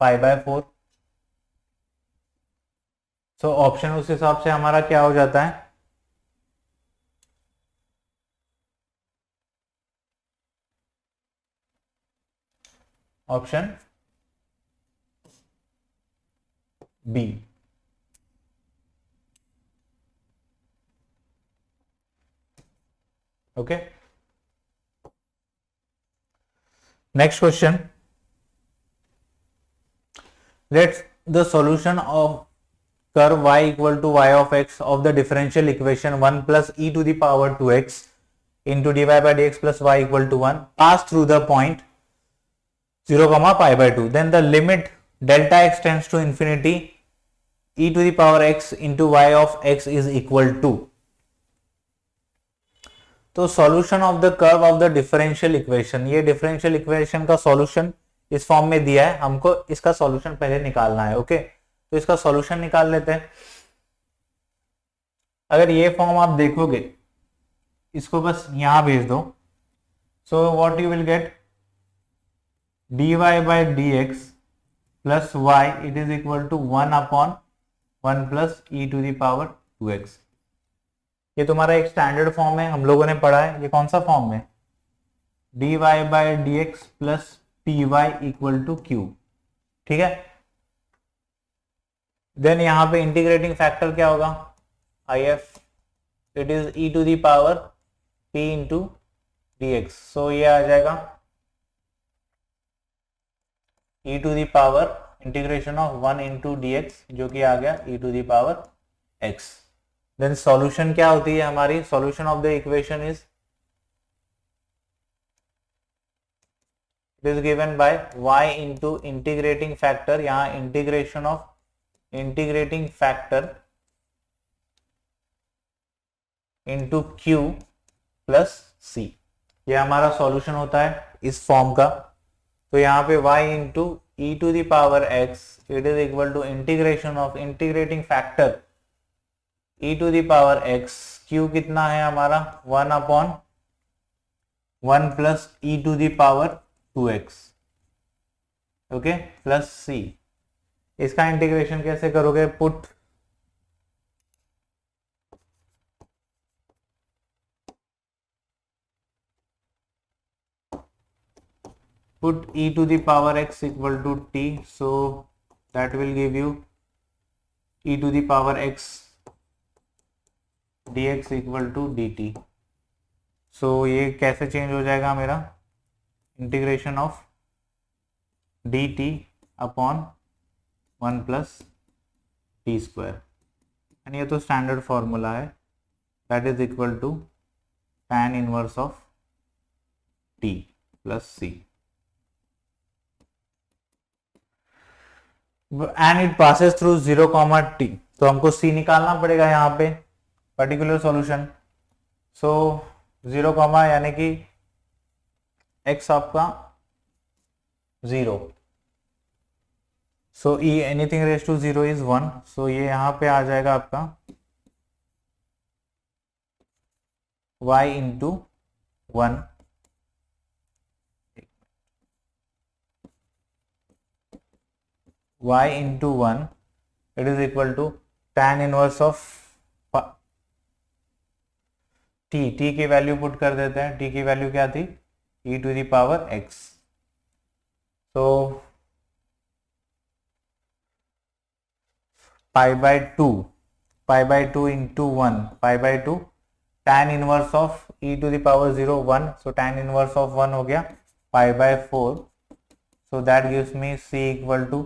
5/4। सो ऑप्शन उस हिसाब से हमारा क्या हो जाता है, option B. Okay, next question, let's the solution of curve y equal to y of x of the differential equation 1 plus e to the power 2x into dy by dx plus y equal to 1 pass through the point 0 comma pi by 2, then the limit delta x tends to infinity e to the power x into y of x is equal to। तो solution of the curve of the differential equation, ये differential equation का solution इस form में दिया है, हमको इसका solution पहले निकालना है। ओके, तो इसका सॉल्यूशन निकाल लेते हैं। अगर ये फॉर्म आप देखोगे, इसको बस यहां भेज दो, so what you will get, dy by dx plus y it is equal to 1/1 plus e to the power 2x। ये तुम्हारा एक स्टैंडर्ड फॉर्म है, हम लोगों ने पढ़ा है। ये कौन सा फॉर्म है, dy by dx plus py equal to q, ठीक है। देन यहां पे इंटीग्रेटिंग फैक्टर क्या होगा, if it is e to the power p into dx, सो ये आ जाएगा e to the power integration of 1 into dx, जो कि आ गया e to the power x। Then solution क्या होती है हमारी, solution of the equation is it is given by y into integrating factor, यहाँ integration of integrating factor into q plus c, ये हमारा सॉल्यूशन होता है इस फॉर्म का। तो यहाँ पे y into E to the power x it is equal to integration of integrating factor e to the power x, q कितना है हमारा 1/1 plus e to the power 2x, okay, plus c। इसका integration कैसे करोगे, put e to the power x equal to t, so that will give you e to the power x dx equal to dt। so ये कैसे change हो जाएगा मेरा, integration of dt upon 1 plus T square, and ये तो standard formula है, that is equal to tan inverse of t plus c, and it passes through 0 comma t। तो हमको c निकालना पड़ेगा यहाँ पे, पर्टिकुलर सॉल्यूशन। सो 0 कॉमा यानी कि x आपका 0, so e anything raise to 0 is 1, so ये यहाँ पे आ जाएगा आपका y into 1 y into 1 it is equal to tan inverse of t, t की वैल्यू पुट कर देते हैं, t की वैल्यू क्या थी, e to the power x। तो pi by two into 1 pi by 2 tan inverse of e to the power 0 1, so tan inverse of 1 हो गया pi by 4, so that gives me c equal to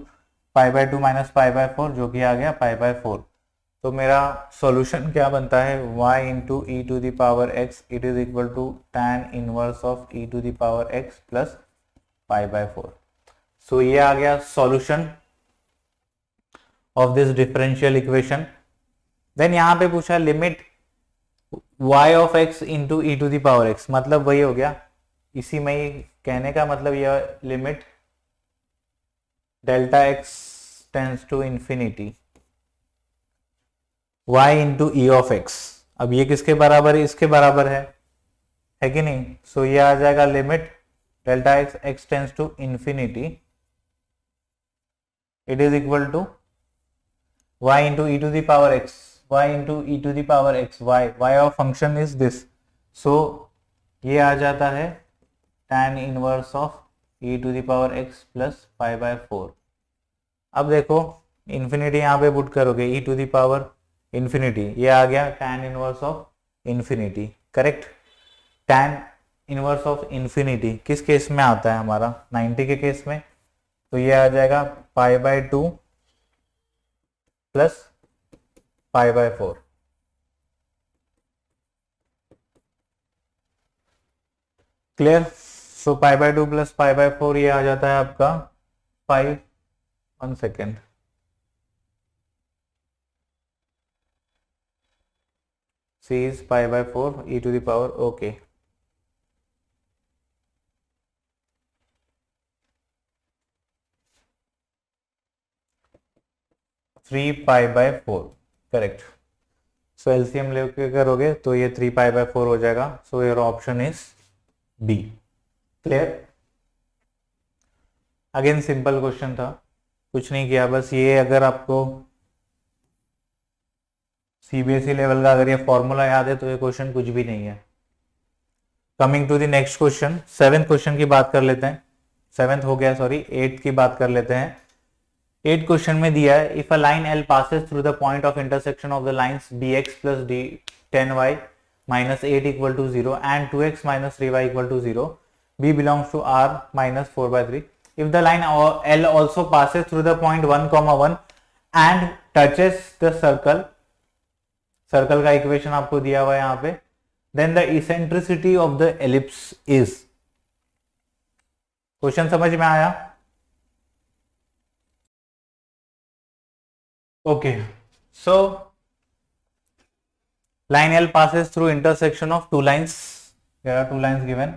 pi by 2 minus pi by 4, जो कि आ गया pi by 4। तो मेरा solution क्या बनता है, y into E to the power x it is equal to tan inverse of e to the power x plus pi by 4। सो ये आ गया solution of this differential equation। Then यहाँ पे पूछा limit y of x into E to the power x, मतलब वही हो गया, इसी में ही कहने का मतलब यह limit delta x tends to infinity y into E of x। अब ये किसके बराबर है, इसके बराबर है कि नहीं। सो ये आ जाएगा limit delta x tends to infinity, it is equal to y into E to the power x, y into e to the power x, y of function is this, so ये आ जाता है tan inverse of e to the power x plus pi by 4। अब देखो infinity यहाँ पे put करोगे e to the power infinity, ये आ गया tan inverse of infinity, correct. tan inverse of infinity किस केस में आता है हमारा, 90 के केस में, तो ये आ जाएगा pi by 2 plus pi by 4। Clear. So pi by 2 plus pi by 4 ये आ जाता है आपका 5, 1 second, c is pi by 4 e to the power, okay. Three pi by 4, correct. So LCM लेके करोगे तो ये 3 पाई बाय 4 हो जाएगा, so your option is B. Clear. Again simple question था, कुछ नहीं किया, बस ये अगर आपको सीबीएसई लेवल का अगर ये फॉर्मूला याद है तो ये क्वेश्चन कुछ भी नहीं है। Coming to the next question, 7th question की बात कर लेते हैं, 7th हो गया सॉरी, 8th की बात कर लेते हैं। 8 क्वेश्चन में दिया है if a line L passes through the point of intersection of the lines bx plus d 10y minus 8 equal to 0 and 2x minus 3y equal to 0, b belongs to R minus 4 by 3। if the line L also passes through the point 1 comma 1 and touches the circle, circle का equation आपको दिया हुआ है यहाँ पे, then the eccentricity of the ellipse is। Question समझ में आया? Okay, so line L passes through intersection of two lines. There are two lines given.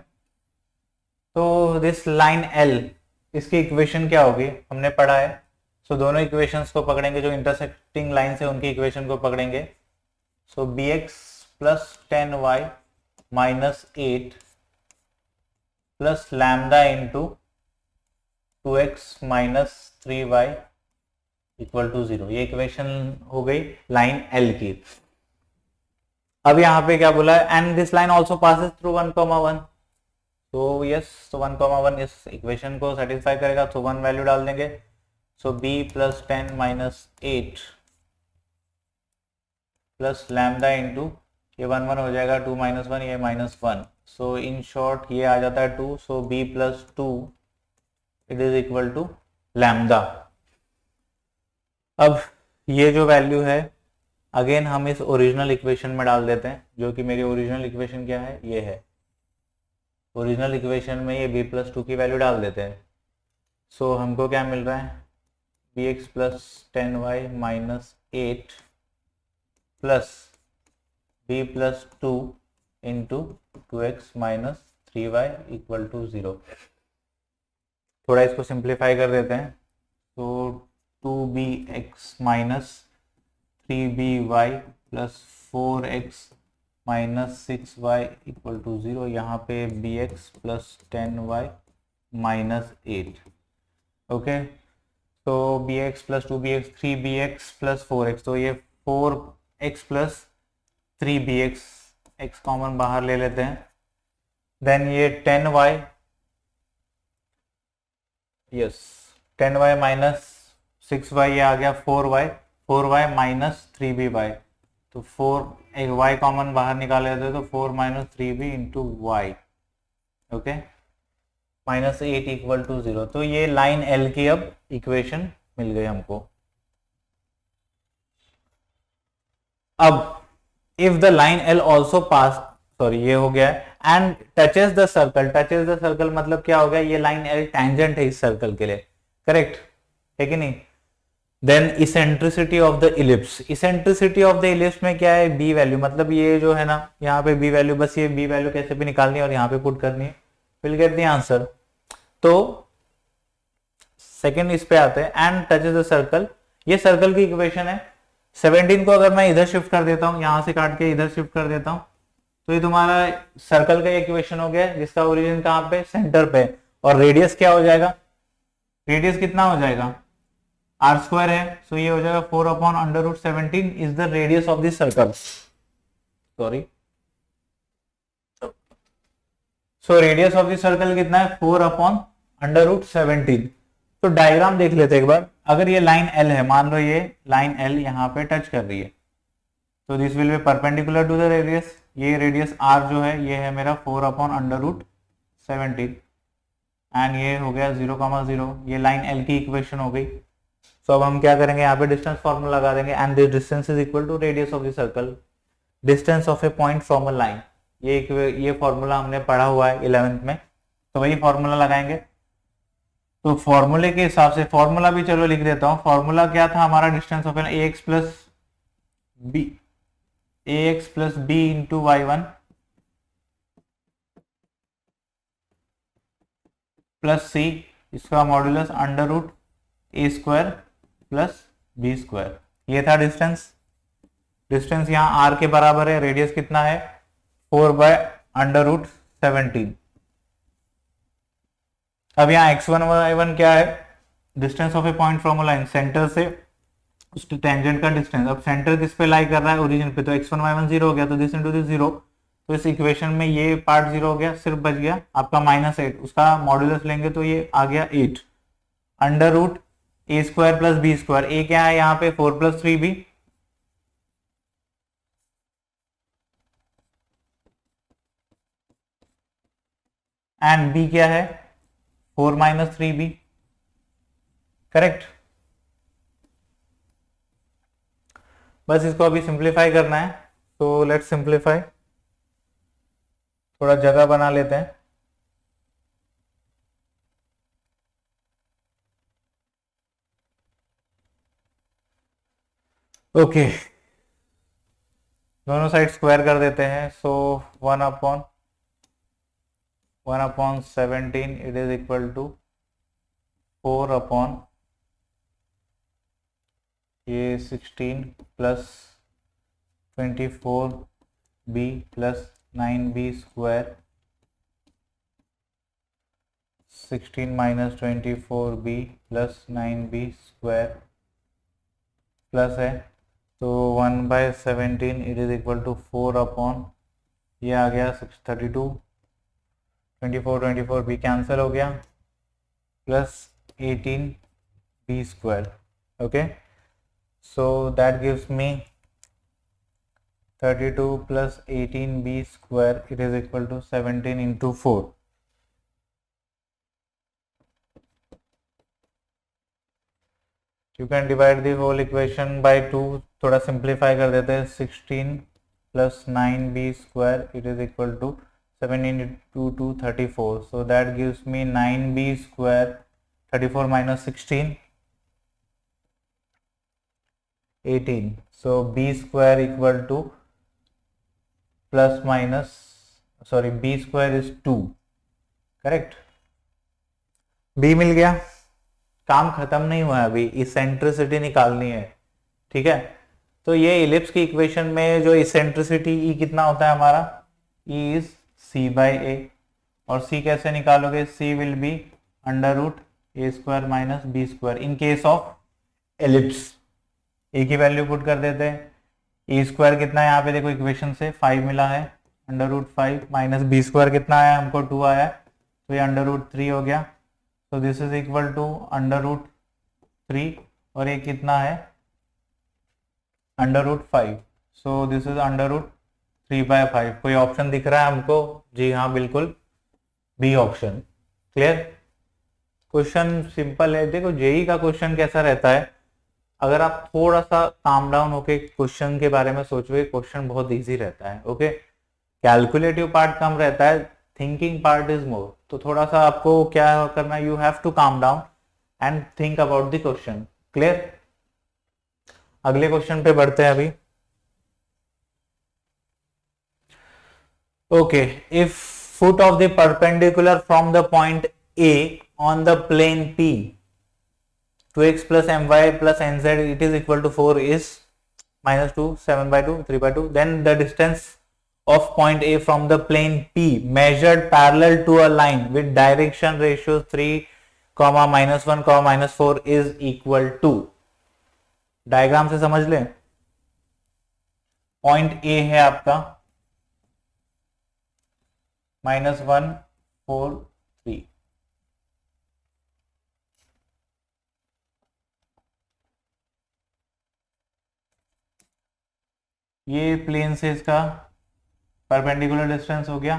तो this line L, इसकी इक्वेशन क्या होगी, हमने पढ़ा है। सो दोनों इक्वेशंस को पकड़ेंगे, जो इंटरसेक्टिंग लाइन्स है उनकी इक्वेशन को पकड़ेंगे। So bx plus 10y minus 8 plus lambda into 2x minus 3y equal to 0, ये इक्वेशन हो गई लाइन L की। अब यहाँ पे क्या बोला है, and this line also passes through 1,1, तो यस, तो 1,1 इस इक्वेशन को सेटिस्फाई करेगा, तो 1 वैल्यू डाल देंगे। सो b plus 10 minus 8 plus lambda into, ये 1 1 हो जाएगा, 2 माइनस 1, ये माइनस 1, सो इन शॉर्ट ये आ जाता है 2, so b plus 2 it is equal to lambda. अब ये जो वैल्यू है अगेन हम इस ओरिजिनल इक्वेशन में डाल देते हैं, जो कि मेरी ओरिजिनल इक्वेशन क्या है, ये है। ओरिजिनल इक्वेशन में ये b प्लस 2 की वैल्यू डाल देते हैं। सो हमको क्या मिल रहा है, bx plus 10y minus 8 plus b plus 2 into 2x minus 3y equal to 0। थोड़ा इसको सिंप्लीफाई कर देते हैं, तो 2bx minus 3by plus 4x minus 6y equal to 0, यहाँ पे bx plus 10y minus 8, okay. तो bx plus 2bx 3bx plus 4x, तो ये 4x plus 3bx, x common बाहर ले लेते हैं। देन ये 10y, yes 10y minus 6y, ये आ गया 4y माइनस 3by, तो 4 एक y कॉमन बाहर निकाल लेते हैं, तो 4 minus 3b into Y, okay, minus 8 equal to 0। तो ये लाइन L की अब इक्वेशन मिल गई हमको। अब if the line L also pass, sorry ये हो गया, and touches the circle, touches the circle मतलब क्या हो गया, ये लाइन L टेंजेंट है इस सर्कल के लिए, करेक्ट है कि नहीं। Then eccentricity of the ellipse, eccentricity of the ellipse में क्या है, बी वैल्यू, मतलब ये जो है ना यहाँ पे बी वैल्यू, बस ये बी वैल्यू कैसे भी निकालनी है और यहाँ पे पुट करनी है, विल गेट द आंसर। तो सेकंड इस पे आते हैं, एंड टचेस द सर्कल, ये सर्कल की इक्वेशन है। 17 को अगर मैं इधर शिफ्ट कर देता हूँ, यहां से काट के इधर शिफ्ट कर देता हूँ, तो ये तुम्हारा सर्कल का इक्वेशन हो गया जिसका ओरिजिन कहाँ पे, सेंटर पे, और रेडियस क्या हो जाएगा, रेडियस कितना हो जाएगा, आर स्क्वायर है, सो ये हो जाएगा 4/√17 is the radius of this circle, sorry, so radius of this circle कितना है, 4/√17। तो डायग्राम देख लेते एक बार, अगर ये लाइन एल है, मान लो ये लाइन एल यहाँ पे टच कर रही है, तो this will be perpendicular to the radius, ये रेडियस आर जो है ये है मेरा 4/√17, एंड ये हो गया 0,0, ये लाइन एल की इक्वेशन हो गई। तो अब हम क्या करेंगे, यहाँ पे डिस्टेंस फॉर्मूला लगा देंगे, and this distance is equal to radius of the circle, distance of a point from a line, ये फॉर्मूला हमने पढ़ा हुआ है 11th में, तो वही फॉर्मूला लगाएंगे। तो फॉर्मूले के हिसाब से, फॉर्मूला भी चलो लिख देता हूं, फॉर्मूला क्या था हमारा, distance of A X plus B into y1 plus C, इसका मॉड्यूलस √a² प्लस b², ये था डिस्टेंस। डिस्टेंस यहाँ r के बराबर है, रेडियस कितना है 4/√17। अब यहाँ x1 y1 क्या है, distance of a point from a line, centre से उस टेंजेंट का डिस्टेंस। अब सेंटर किस पे लाई कर रहा है, ओरिजिन पे, तो x1 y1 0 हो गया, तो दिस इंटू दिस 0, तो इस इक्वेशन में ये पार्ट 0 हो गया, सिर्फ बच गया आपका -8, उसका मॉड्यूलस लेंगे तो ये आ गया 8 √a² प्लस b², a क्या है यहाँ पे 4 + 3b, एंड b क्या है 4 - 3b, करेक्ट। बस इसको अभी सिंप्लीफाई करना है, तो लेट्स सिंप्लीफाई, थोड़ा जगह बना लेते हैं। ओके, दोनों साइड स्क्वायर कर देते हैं, सो 1/17 इट इज इक्वल टू 4 ये 16 plus 24b plus 9b², 16 - 24b plus 9b² plus है, तो 1/17 इट इज इक्वल टू 4 ये आ गया 32, 24b कैंसिल हो गया, plus 18b², okay, so that gives me 32 plus 18b², it is equal to 17 into 4, you can divide the whole equation by 2, थोड़ा simplify कर देते हैं, 16 plus 9b², it is equal to 17 into 2 34, so that gives me 9b², 34 minus 16 18, so b² equal to plus minus, sorry, b² is 2, correct. b मिल गया, काम खत्म नहीं हुआ है, अभी इसेंट्रिसिटी निकालनी है, ठीक है। तो ये इलिप्स की इक्वेशन में जो इसेंट्रिसिटी E कितना होता है हमारा, E इज c/a, और c कैसे निकालोगे, c will be √a² minus b² in case of ellipse. A की वैल्यू पुट कर देते हैं, e² कितना है यहाँ पे देखो इक्वेशन से 5 मिला है, √5 माइनस b² कितना आया हमको 2 आया, तो ये √3 हो गया, तो दिस इज इक्वल टू √3, और ये कितना है √5, सो दिस इज √3/5। कोई ऑप्शन दिख रहा है हमको, जी हाँ बिल्कुल B option, clear. Question simple है, देखो जेई का क्वेश्चन कैसा रहता है, अगर आप थोड़ा सा काम डाउन होके क्वेश्चन के बारे में सोचोगे, क्वेश्चन बहुत इजी रहता है, ओके। कैलकुलेटिव पार्ट कम रहता है, थिंकिंग पार्ट इज मोर, तो थोड़ा सा आपको क्या करना है, you have to calm down and think about the question, clear. अगले क्वेश्चन पे बढ़ते हैं अभी। Okay, if foot of the perpendicular from the point A on the plane P 2x plus my plus nz it is equal to 4 is minus 2, 7 by 2, 3 by 2. Then the distance of point A from the plane P measured parallel to a line with direction ratios 3, minus 1, minus 4 is equal to, diagram से समझ लें। Point A है आपका -1, 4, 3, ये plane से इसका perpendicular distance हो गया।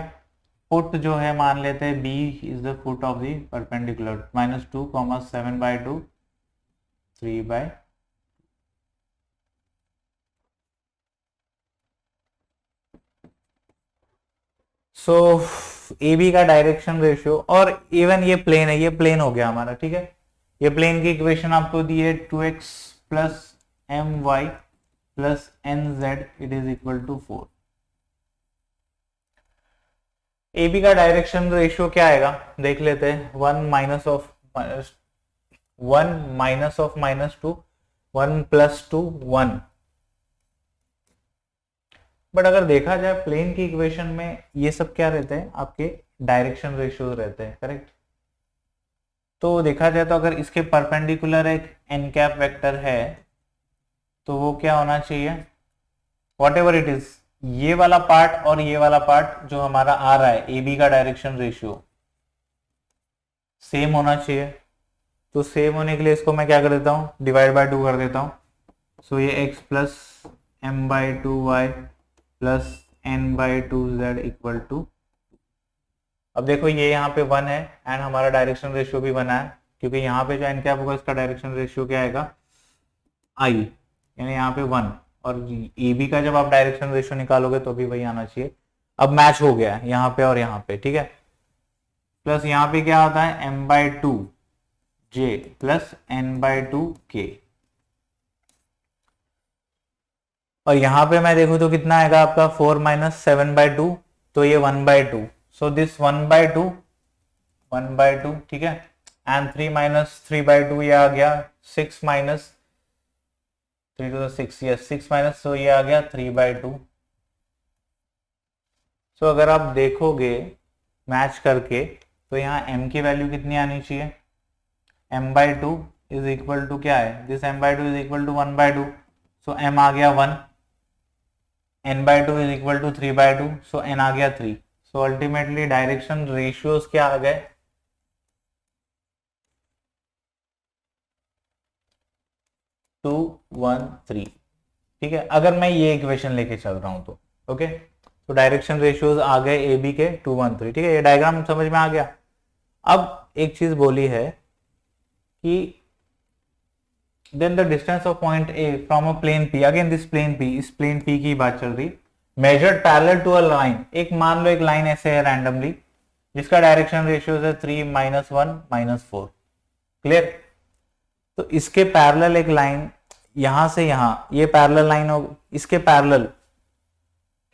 फुट जो है मान लेते हैं B is the foot of the perpendicular, -2, 7 by 2, 3 by। So A B का डायरेक्शन रेशियो, और इवन ये प्लेन है, ये प्लेन हो गया हमारा, ठीक है। ये प्लेन की इक्वेशन आपको दी है 2x plus my plus nz it is equal to 4। A B का डायरेक्शन रेशियो क्या आएगा देख लेते हैं। 1 माइनस ऑफ -2, 1 प्लस 2, 1। बट अगर देखा जाए प्लेन की इक्वेशन में ये सब क्या रहते हैं, आपके डायरेक्शन रेशियोज रहते हैं, करेक्ट। तो देखा जाए तो अगर इसके परपेंडिकुलर एक एन कैप वेक्टर है तो वो क्या होना चाहिए, वॉट एवर इट इज, ये वाला पार्ट और ये वाला पार्ट जो हमारा आ रहा है ए बी का डायरेक्शन रेशियो सेम होना चाहिए। तो सेम होने के लिए इसको मैं क्या कर देता हूँ, डिवाइड बाय 2 कर देता हूँ। सो ये x plus m by 2y plus n by 2z equal to. अब देखो ये यहाँ पे 1 है एंड हमारा डायरेक्शन रेशियो भी बना है, क्योंकि यहाँ पे जो एन कैप होगा इसका डायरेक्शन रेशियो क्या आएगा, I, यानी यहाँ पे 1। और ए बी का जब आप डायरेक्शन रेशियो निकालोगे तो भी वही आना चाहिए। अब मैच हो गया है यहाँ पे और यहाँ पे, ठीक है। प्लस यहाँ पे क्या होता है m by 2 j plus n by 2 k, और यहां पे मैं देखूं तो कितना आएगा आपका 4 माइनस 7 बाई 2, तो ये 1 by 2। So this 1 by 2, 1 by 2, ठीक है। एंड 3 माइनस 3 बाई 2 ये आ गया 6 माइनस 3 टू 6, यस 6 माइनस, तो ये आ गया 3 बाई 2। सो अगर आप देखोगे मैच करके तो यहाँ m की वैल्यू कितनी आनी चाहिए, m by 2 is equal to क्या है, this m by 2 is equal to 1 by 2। So m आ गया 1, n by 2 is equal to 3 by 2, so n आ गया 3। सो अल्टीमेटली डायरेक्शन रेशियोज क्या आ गए, 2, 1, 3, ठीक है। अगर मैं ये इक्वेशन लेके चल रहा हूं तो ओके, तो डायरेक्शन रेशियोज आ गए ए बी के 2, 1, 3, ठीक है। ये डायग्राम समझ में आ गया। अब एक चीज बोली है कि then the distance of point A from a plane P, again this plane P, इस plane P की बात चल रही, measured parallel to a line, एक मान लो एक लाइन ऐसे है रैंडमली जिसका डायरेक्शन रेशियो है 3, -1, -4, क्लियर। तो इसके पैरेलल एक लाइन यहां से यहां, ये पैरेलल लाइन हो, इसके पैरेलल,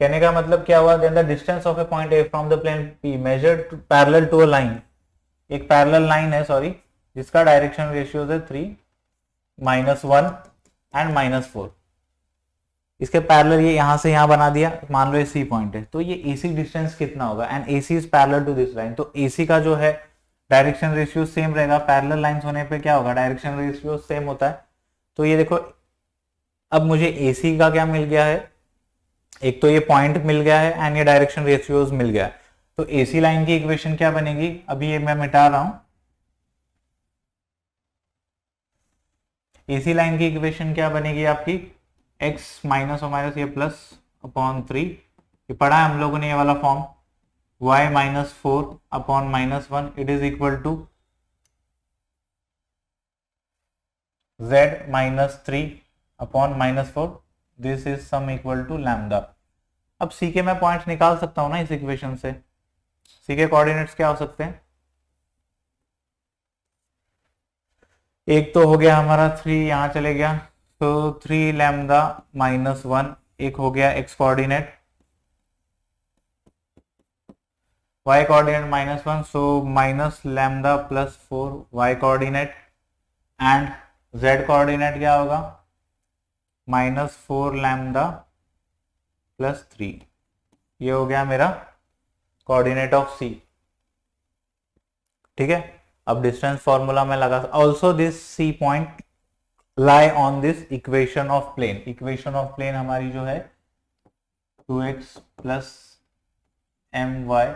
कहने का मतलब क्या हुआ, then the distance of a point A from the plane P measured parallel to a line, एक पैरेलल लाइन है सॉरी जिसका डायरेक्शन रेशियो है 3, -1 एंड -4, इसके पैरेलल ये यहां से यहां बना दिया, मान लो ये सी पॉइंट है, तो ये एसी डिस्टेंस कितना होगा, and AC is parallel to this line, तो एसी का जो है डायरेक्शन रेशियो सेम रहेगा। पैरेलल लाइंस होने पे क्या होगा, डायरेक्शन रेशियो सेम होता है। तो ये देखो अब मुझे एसी का क्या मिल गया है, एक तो ये पॉइंट मिल गया है एंड ये डायरेक्शन रेशियोज मिल गया है। तो एसी लाइन की इक्वेशन क्या बनेगी, अभी ये मैं मिटा रहा हूं। एसी लाइन की इक्वेशन क्या बनेगी आपकी, x माइनस और माइनस ये प्लस अपॉन 3, ये पढ़ा है हम लोगों ने ये वाला form, y minus 4 upon -1 it is equal to z minus 3 upon -4, this is some equal to lambda. अब सी के मैं पॉइंट्स निकाल सकता हूं ना इस इक्वेशन से, सी के कोऑर्डिनेट्स क्या हो सकते हैं, एक तो हो गया हमारा 3 यहां चले गया, तो 3 लैम्डा माइनस 1 एक हो गया x coordinate, y coordinate minus 1, so minus lambda plus 4 y coordinate, and z coordinate क्या होगा, माइनस 4 लैम्डा प्लस 3। ये हो गया मेरा कोऑर्डिनेट ऑफ c। ठीक है, अब डिस्टेंस फॉर्मूला में लगा, also this c point lie on this equation of plane. Equation of plane हमारी जो है 2x plus my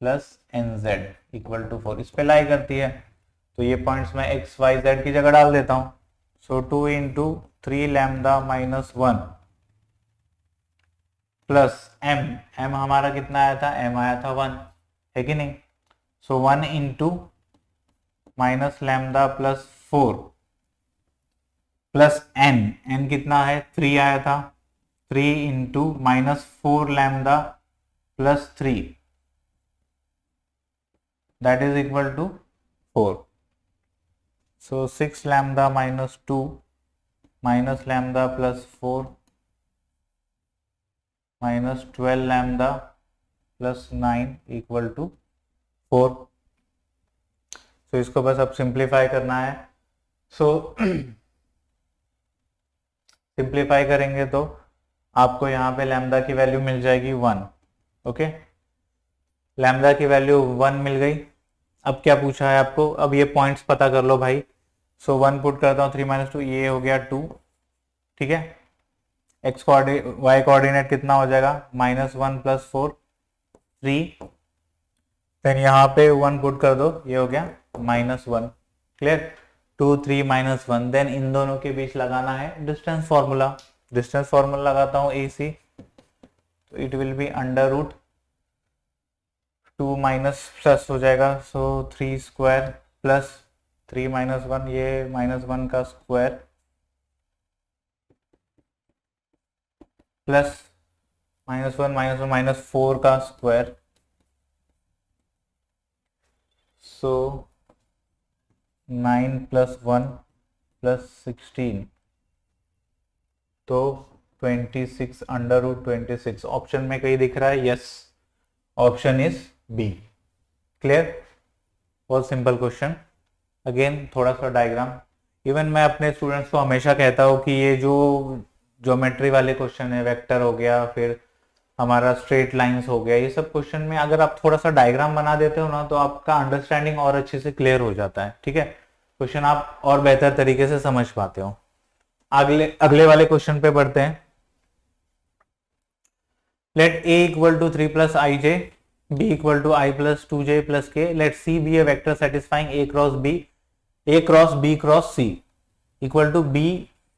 plus nz equal to 4 इस पे लाई करती है। तो ये पॉइंट्स मैं x y z की जगह डाल देता हूं। सो 2 into 3 lambda minus 1 plus m हमारा कितना आया था, m आया था 1, है कि नहीं। So 1 into minus lambda plus 4 plus n कितना है 3 आया था, 3 into minus 4 lambda plus 3 that is equal to 4। So 6 lambda minus 2 minus lambda plus 4 minus 12 lambda plus 9 equal to 4। So इसको बस अब सिंप्लीफाई करना है। सो सिंप्लीफाई करेंगे तो आपको यहाँ पे लैम्डा की वैल्यू मिल जाएगी 1। ओके, लैम्डा की वैल्यू 1 मिल गई। अब क्या पूछा है आपको, अब ये पॉइंट्स पता कर लो भाई। सो 1 पुट करता हूँ, 3 माइनस 2 ये हो गया 2। ठीक है, एक्स कोऑर्डिनेट वाई कोऑर्डिनेट कितना हो जाएगा, माइनस 1 प्लस 4 3। देन यहाँ पे 1 पुट कर दो, ये हो गया minus 1। Clear, 2 3 minus 1। Then in दोनों के बीच लगाना है डिस्टेंस फॉर्मूला। डिस्टेंस फॉर्मूला लगाता हूँ AC, तो it will be under root 2 minus plus हो जाएगा। सो 3 स्क्वायर प्लस 3 माइनस 1, ये माइनस 1 का स्क्वायर प्लस माइनस 1 माइनस 4 का स्क्वायर। सो 9 प्लस 1 प्लस 16, तो 26 अंडर रूट 26। ऑप्शन में कहीं दिख रहा है, yes, option is B. Clear, बहुत सिंपल क्वेश्चन। अगेन थोड़ा सा डायग्राम, इवन मैं अपने स्टूडेंट्स को हमेशा कहता हूँ कि ये जो ज्योमेट्री वाले क्वेश्चन है, वेक्टर हो गया, फिर हमारा स्ट्रेट लाइंस हो गया, ये सब क्वेश्चन में अगर आप थोड़ा सा डायग्राम बना देते हो ना, तो आपका अंडरस्टैंडिंग और अच्छे से क्लियर हो जाता है। ठीक है, क्वेश्चन आप और बेहतर तरीके से समझ पाते हो। अगले वाले क्वेश्चन पे बढ़ते हैं। Let a equal to 3 plus i j, b equal to i plus 2j plus k, let c be a vector satisfying a cross b cross c equal to b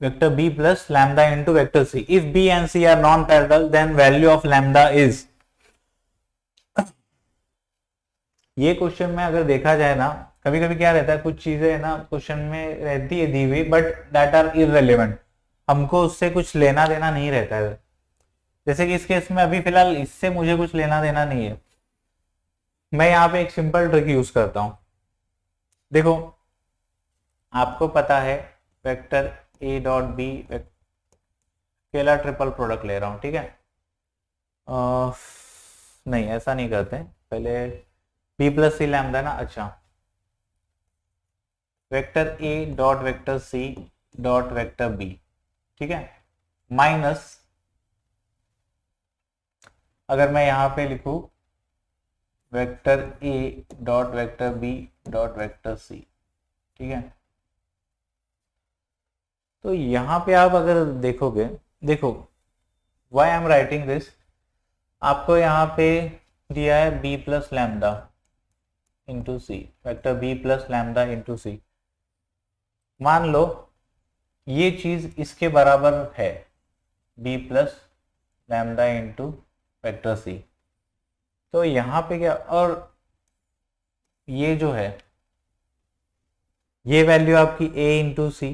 vector b plus lambda into vector c। If b and c are non parallel then value of lambda is. ये question में अगर देखा जाए ना, कभी कभी क्या रहता है, कुछ चीजें ना क्वेश्चन में रहती है दी हुई, बट दैट आर इररिलेवेंट, हमको उससे कुछ लेना देना नहीं रहता है। जैसे कि इस केस में अभी फिलहाल इससे मुझे कुछ लेना देना नहीं है। मैं यहाँ पे एक सिंपल ट्रिक यूज करता हूं। देखो, आपको पता है वेक्टर a डॉट बी, अकेला ट्रिपल प्रोडक्ट ले रहा हूं, ठीक है। नहीं, ऐसा नहीं करते, पहले b प्लस सी लैम्डा ना, अच्छा, vector a dot vector c dot vector b, ठीक है, माइनस, अगर मैं यहां पे लिखूं vector a dot vector b dot vector c, ठीक है। तो यहां पे आप अगर देखोगे, देखो why I am writing this, आपको यहां पे दिया है b plus lambda into C, vector b plus lambda into C. मान लो ये चीज इसके बराबर है, b plus lambda into vector C. तो यहां पे क्या, और ये जो है ये वैल्यू आपकी a इंटू सी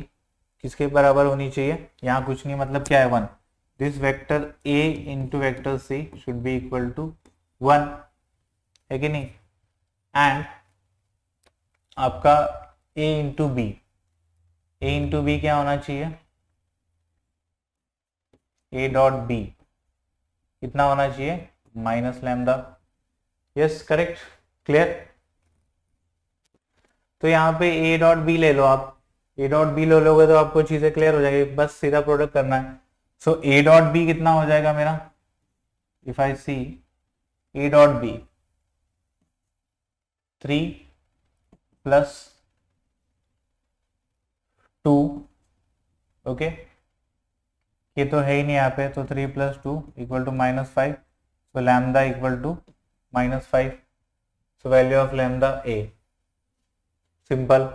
किसके बराबर होनी चाहिए, यहां कुछ नहीं, मतलब क्या है 1। This vector a into vector C should be equal to 1, है कि नहीं। एंड आपका a इंटू बी क्या होना चाहिए, ए डॉट बी कितना होना चाहिए, minus lambda. Yes correct, clear. तो यहाँ पे ए डॉट बी ले लो आप, ए डॉट बी ले लोगे तो आपको चीजें क्लियर हो जाएगी, बस सीधा प्रोडक्ट करना है। सो ए डॉट बी कितना हो जाएगा मेरा, if I see A dot B 3 plus 2, okay, ये तो है ही नहीं यहाँ पे, तो 3 plus 2 equal to -5, so lambda equal to -5, so value of lambda A. Simple,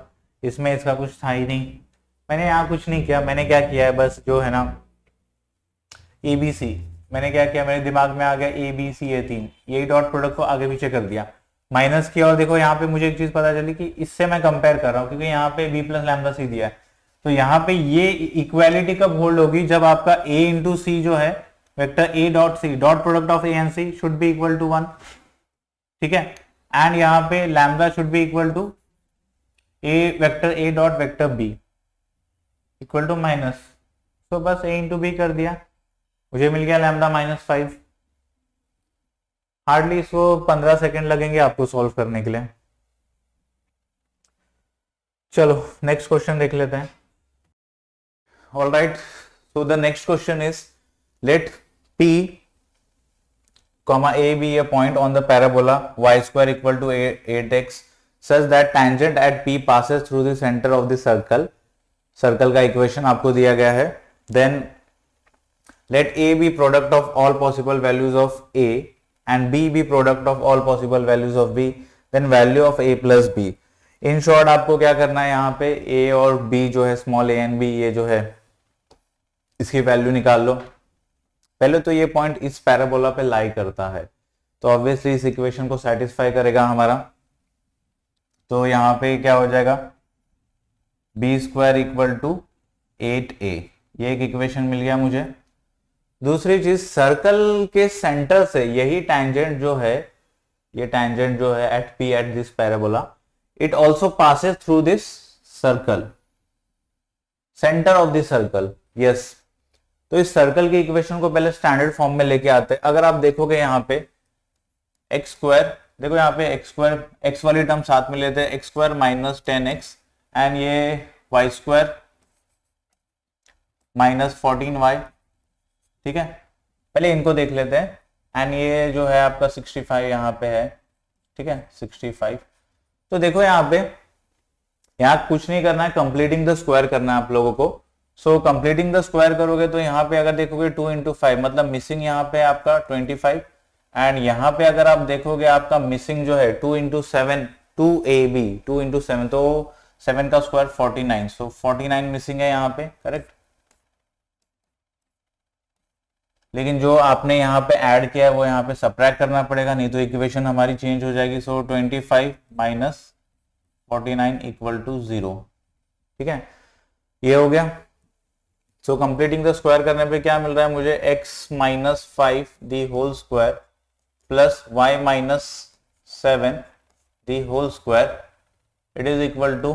इसमें इसका कुछ था ही नहीं, मैंने यहाँ कुछ नहीं किया, मैंने क्या किया है बस जो है ना ABC, मैंने क्या किया, मेरे दिमाग में आ गया ABC ये 3, यही डॉट प्रोडक्ट को आगे पीछे कर दिया, माइनस किया। और देखो यहाँ पे मुझे एक चीज पता चली कि इससे मैं कंपेयर कर रहा हूँ, क्योंकि यहाँ पे B प्लस लैम्डा सी दिया है, तो यहाँ पे ये इक्वालिटी कब होल्ड होगी, जब आपका A इंटू सी जो है vector A dot C, dot product of A and C should be equal to 1, ठीक है, एंड यहाँ पे lambda should be equal to A vector A dot vector B equal to minus, तो बस A into B कर दिया, मुझे मिल गया लैम्डा -5। हार्डली इसको 15 सेकेंड लगेंगे आपको सॉल्व करने के लिए। चलो नेक्स्ट क्वेश्चन देख लेते हैं। All right, so the next question is let P comma A be a point on the parabola y square equal to 8x such that tangent at P passes through the center of the circle। Circle का equation आपको दिया गया है। Then let A be product of all possible values of A and B be product of all possible values of B, then value of A plus B। In short आपको क्या करना है, यहाँ पे A और B जो है small a and B, ये जो है इसकी वैल्यू निकाल लो। पहले तो ये पॉइंट इस पैराबोला पे लाई करता है, तो ऑब्वियसली इस इक्वेशन को सेटिस्फाई करेगा हमारा, तो यहाँ पे क्या हो जाएगा, B square equal to 8a, ये एक इक्वेशन मिल गया मुझे। दूसरी चीज, सर्कल के सेंटर से यही टैंजेंट जो है, ये टैंजेंट जो है at P at this parabola, it also passes through this circle, centre of this circle. Yes, तो इस सर्कल की इक्वेशन को पहले स्टैंडर्ड फॉर्म में लेके आते हैं। अगर आप देखोगे यहाँ पे एक्स स्क्वायर, देखो यहाँ पे एक्स स्क्वायर, एक्स वाली टर्म साथ में लेते हैं, x square minus 10x and ये वाई स्क्वायर माइनस 14y, ठीक है, पहले इनको देख लेते हैं। एंड ये जो है आपका 65 यहाँ पे है, ठीक है 65। तो देखो यहाँ पे, यहाँ कुछ नहीं करना है, कंप्लीटिंग द स्क्वायर करना है आप लोगों को। सो कंप्लीटिंग द स्क्वायर करोगे तो यहाँ पे अगर देखोगे 2 इंटू 5, मतलब मिसिंग यहाँ पे आपका 25, एंड यहाँ पे अगर आप देखोगे आपका मिसिंग जो है 2 इंटू 7, 2ab, 2 इंटू 7, तो 7 का स्क्वायर 49, सो 49 मिसिंग है यहाँ पे, करेक्ट। लेकिन जो आपने यहाँ पे ऐड किया है वो यहाँ पे सब्ट्रैक्ट करना पड़ेगा, नहीं तो इक्वेशन हमारी चेंज हो जाएगी। सो 25 माइनस 49 इक्वल टू 0, ठीक है, ये हो गया। सो कंप्लीटिंग द स्क्वायर करने पे क्या मिल रहा है मुझे, x minus 5 the whole square plus y minus 7 the whole square, it is equal to,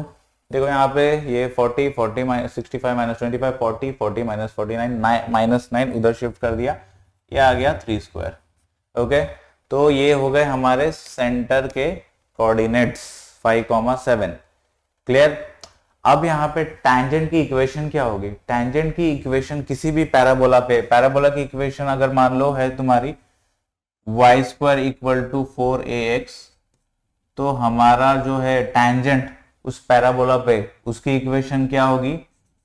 देखो यहाँ पे ये 40 40 माइनस 65 माइनस 25 40 40 माइनस 49 माइनस 9 उधर शिफ्ट कर दिया, ये आ गया 3 स्क्वायर। ओके, तो ये हो गए हमारे सेंटर के कोऑर्डिनेट्स 5,7। क्लियर। अब यहाँ पे टैंजेंट की इक्वेशन क्या होगी, टैंजेंट की इक्वेशन किसी भी पैराबोला पे, पैराबोला की इक्वेशन अगर मान लो है तुम्हारी y square equal to 4ax, तो हमारा जो है टैंजेंट उस पैराबोला पे, उसकी इक्वेशन क्या होगी,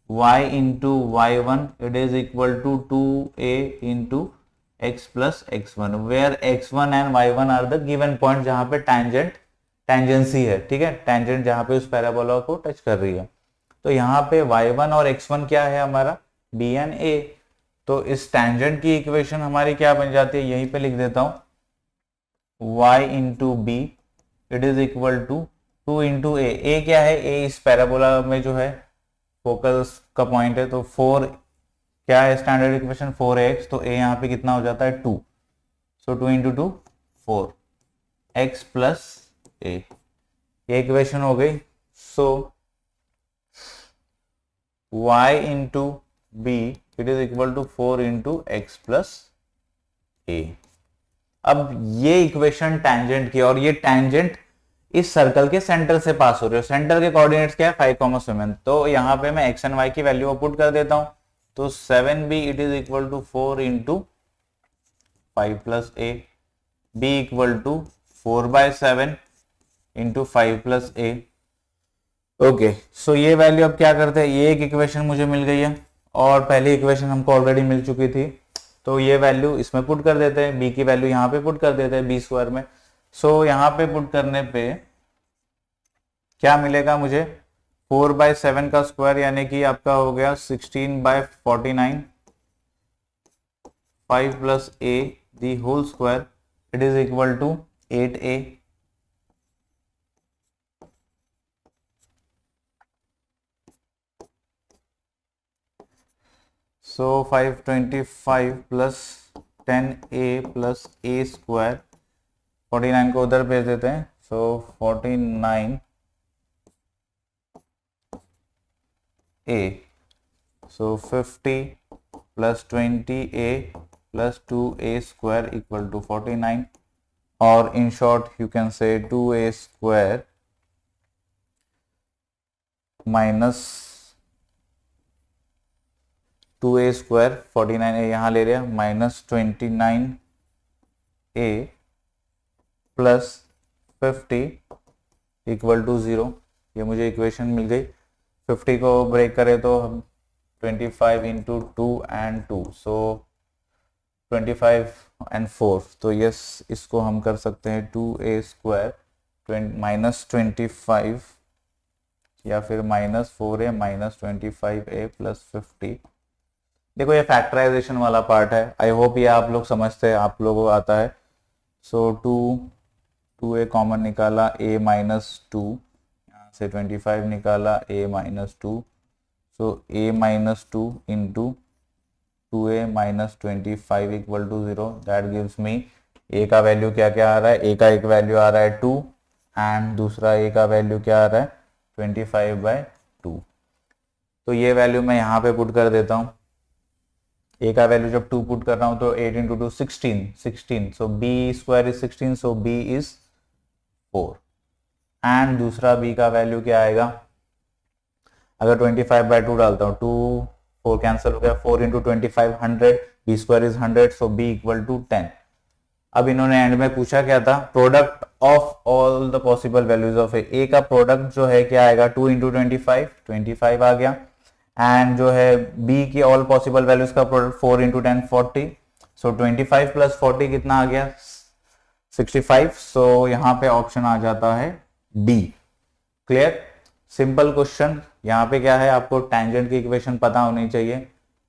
y into y1 it is equal to 2a into x plus x1, where x1 and y1 are the given point जहां पे टैंजेंट टेंजेंसी है, ठीक है, टैंजेंट जहां पे उस पैराबोला को टच कर रही है। तो यहाँ पे y1 और x1 क्या है हमारा, b एंड a, तो इस टैंजेंट की इक्वेशन हमारी क्या बन जाती है, यहीं पे लिख देता हूं, y into B it is equal to 2 into a क्या है, a इस पैराबोला में जो है फोकस का पॉइंट है, तो 4 क्या है स्टैंडर्ड इक्वेशन 4ax, तो a यहाँ पे कितना हो जाता है 2, so 2 into 2 4 x plus a, ये इक्वेशन हो गई। So y into B it is equal to 4 into x plus A. अब ये इक्वेशन टैंजेंट की, और ये टैंजेंट इस सर्कल के सेंटर से पास हो रही है। सेंटर के कोऑर्डिनेट्स क्या है 5,7, तो यहाँ पे मैं एक्स एंड वाई की वैल्यू पुट कर देता हूं। तो 7b it is equal to 4 into 5 plus A, B equal to 4/7 into 5 plus A. Okay, so ये वैल्यू अब क्या करते हैं, ये एक इक्वेशन मुझे मिल गई है और पहली इक्वेशन हमको ऑलरेडी मिल चुकी थी, तो ये वैल्यू इसमें पुट कर देते हैं, बी की वैल्यू यहाँ पे पुट कर देते हैं बी स्क्वायर में। सो यहाँ पे पुट करने पे क्या मिलेगा मुझे, 4/7 का स्क्वायर यानी कि आपका हो गया 16/49, 5 plus A the whole square it is equal to 8a। So 525 plus 10a plus a square, 49 को उधर भेज देते हैं, so 49a, so 50 plus 20a plus 2a square equal to 49, और in short you can say 2a square minus 2a square, 49a यहाँ ले लिया, minus 29a plus 50 equal to 0। ये मुझे इक्वेशन मिल गई। 50 को ब्रेक करें तो हम 25 इंटू 2 एंड 2, सो 25 एंड 4, तो यस इसको हम कर सकते हैं 2a स्क्वायर माइनस 25 या फिर minus 4a minus 25a plus 50। देखो ये फैक्टराइजेशन वाला पार्ट है, आई होप ये आप लोग समझते हैं, आप लोगों को आता है। सो 2a कॉमन निकाला, a माइनस 2, यहाँ से 25 निकाला, a minus 2, so a minus 2 into 2a minus 25 equal to 0, that gives me a का वैल्यू क्या क्या आ रहा है, a का एक वैल्यू आ रहा है 2 एंड दूसरा a का वैल्यू क्या आ रहा है 25/2। तो ये वैल्यू मैं यहाँ पे पुट कर देता हूँ। a का वैल्यू जब 2 पुट कर रहा हूं तो 8 into 2 16, so b square is 16, so b is 4 and दूसरा b का वैल्यू क्या आएगा, अगर 25/2 डालता हूं, 2 4 कैंसिल हो गया, 4 into 25 100, b square is 100, so b equal to 10। अब इन्होंने एंड में पूछा क्या था, product of all the possible values of a का प्रोडक्ट जो है क्या आएगा 2 इंटू 25 आ गया, एंड जो है b की ऑल पॉसिबल वैल्यूज का प्रोडक्ट 4 इंटू 10 40, सो 25 प्लस 40 कितना आ गया 65, सो यहाँ पे ऑप्शन आ जाता है D। Clear, simple question. यहाँ पे क्या है, आपको टैंजेंट की इक्वेशन पता होनी चाहिए,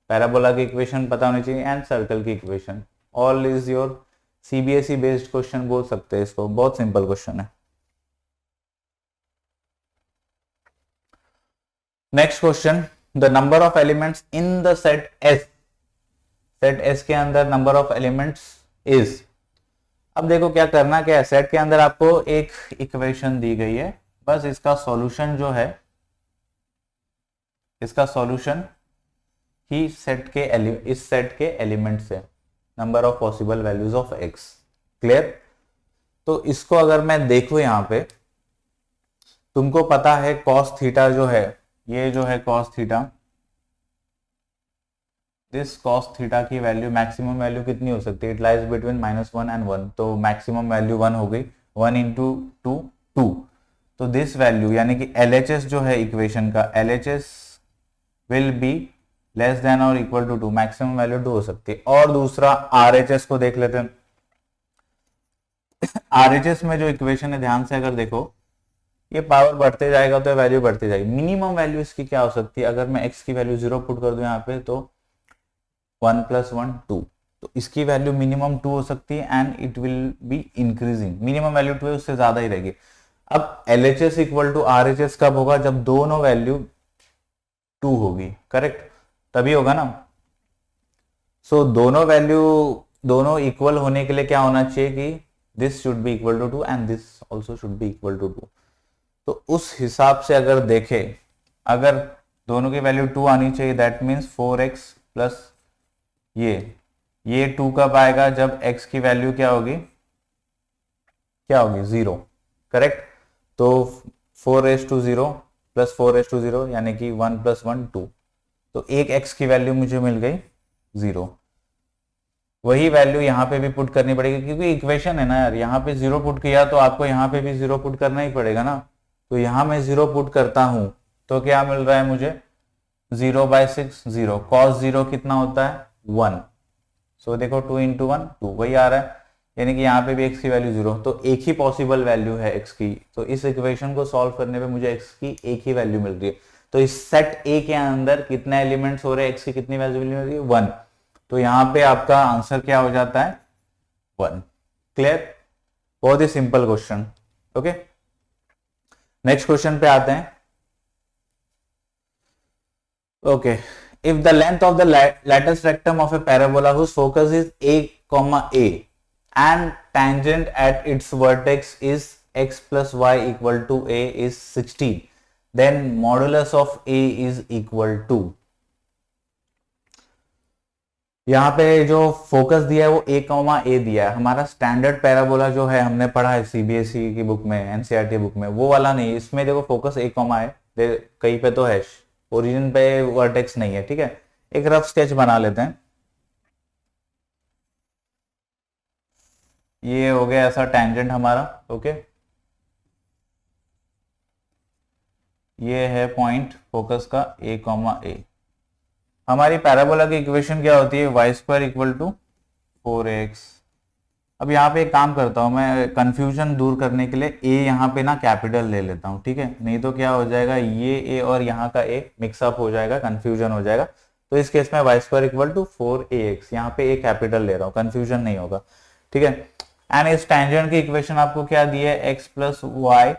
पैराबोला की इक्वेशन पता होनी चाहिए एंड सर्कल की equation. All is your CBSE based question बोल सकते हैं इसको, बहुत सिंपल क्वेश्चन है। Next question, the number of elements in the set S, set S के अंदर नंबर ऑफ एलिमेंट्स इज। अब देखो क्या करना क्या है, सेट के अंदर आपको एक इक्वेशन दी गई है, बस इसका सॉल्यूशन जो है, इसका सॉल्यूशन ही सेट के इस सेट के एलिमेंट्स है, number of possible values of x। Clear, तो इसको अगर मैं देखूं यहाँ पे, तुमको पता है cos थीटा जो है, ये जो है cos theta, this cos theta की वैल्यू मैक्सिमम वैल्यू कितनी हो सकती है, इट लाइज बिटवीन -1 एंड 1, तो मैक्सिमम वैल्यू 1 हो गई, 1 इंटू 2 2, तो दिस वैल्यू यानी कि LHS जो है इक्वेशन का, LHS will be less than और इक्वल टू 2, मैक्सिमम वैल्यू 2 हो सकती है। और दूसरा RHS को देख लेते हैं। RHS में जो इक्वेशन है ध्यान से अगर देखो, ये पावर बढ़ते जाएगा तो वैल्यू बढ़ती जाएगी। मिनिमम वैल्यू इसकी क्या हो सकती है, अगर मैं x की वैल्यू 0 पुट कर दूं यहाँ पे, तो 1 + 1 2, तो इसकी वैल्यू मिनिमम 2 हो सकती है and it will be increasing, minimum value 2 है उससे ज्यादा ही रहेगी। अब LHS इक्वल टू RHS कब होगा, जब दोनों वैल्यू 2 होगी, करेक्ट, तभी होगा ना। सो दोनों वैल्यू दोनों इक्वल होने के लिए क्या होना चाहिए कि this should be equal to 2 and this also should be equal to 2। तो उस हिसाब से अगर देखें, अगर दोनों की वैल्यू 2 आनी चाहिए, दैट मीन्स 4x प्लस ये 2 कब आएगा, जब x की वैल्यू क्या होगी, जीरो, करेक्ट। तो 4:0 प्लस 4:0 यानी कि 1 + 1 2, तो एक x की वैल्यू मुझे मिल गई 0। वही वैल्यू यहाँ पे भी पुट करनी पड़ेगी क्योंकि इक्वेशन है ना यार, यहाँ पे 0 पुट किया तो आपको यहाँ पे भी 0 पुट करना ही पड़ेगा ना। तो यहाँ मैं 0 पुट करता हूं तो क्या मिल रहा है मुझे, 0/6 0, cos 0 कितना होता है 1। सो देखो 2 × 1 2 वही आ रहा है, यानी कि यहाँ पे भी x की वैल्यू 0, तो एक ही पॉसिबल वैल्यू है x की। तो इस इक्वेशन को सॉल्व करने पे मुझे x की एक ही वैल्यू मिल रही है। तो इस सेट A के अंदर कितने एलिमेंट्स हो रहे हैं, x की कितनी वैल्यू मिल रही है 1। तो यहाँ पे आपका आंसर क्या हो जाता है 1। क्लियर, बहुत ही simple question. Okay, next question पे आते हैं। Okay, if the length of the lattice rectum of a parabola whose focus is a, and tangent at its vertex is x plus y equal to a is 16, then modulus of a is equal to, यहाँ पे जो focus दिया है वो a, दिया है। हमारा standard parabola जो है हमने पढ़ा है सीबीएसई की बुक में, एनसीईआरटी बुक में, वो वाला नहीं। इसमें देखो फोकस a, है, कहीं पे तो है, ओरिजिन पे वर्टेक्स नहीं है। ठीक है, एक रफ स्केच बना लेते हैं। ये हो गया ऐसा टेंजेंट हमारा। ओके, ये है पॉइंट फोकस का a, हमारी पैराबोला की इक्वेशन क्या होती है, y² = 4x। अब यहाँ पे एक काम करता हूं मैं, कंफ्यूजन दूर करने के लिए a यहाँ पे ना कैपिटल ले लेता हूँ। ठीक है, नहीं तो क्या हो जाएगा, ये a और यहाँ का a मिक्सअप हो जाएगा, कंफ्यूजन हो जाएगा। तो इस केस में y² = 4ax, यहाँ पे a कैपिटल ले रहा हूँ, कंफ्यूजन नहीं होगा। ठीक है, एंड इस टेंजेंट की इक्वेशन आपको क्या दी है, x + y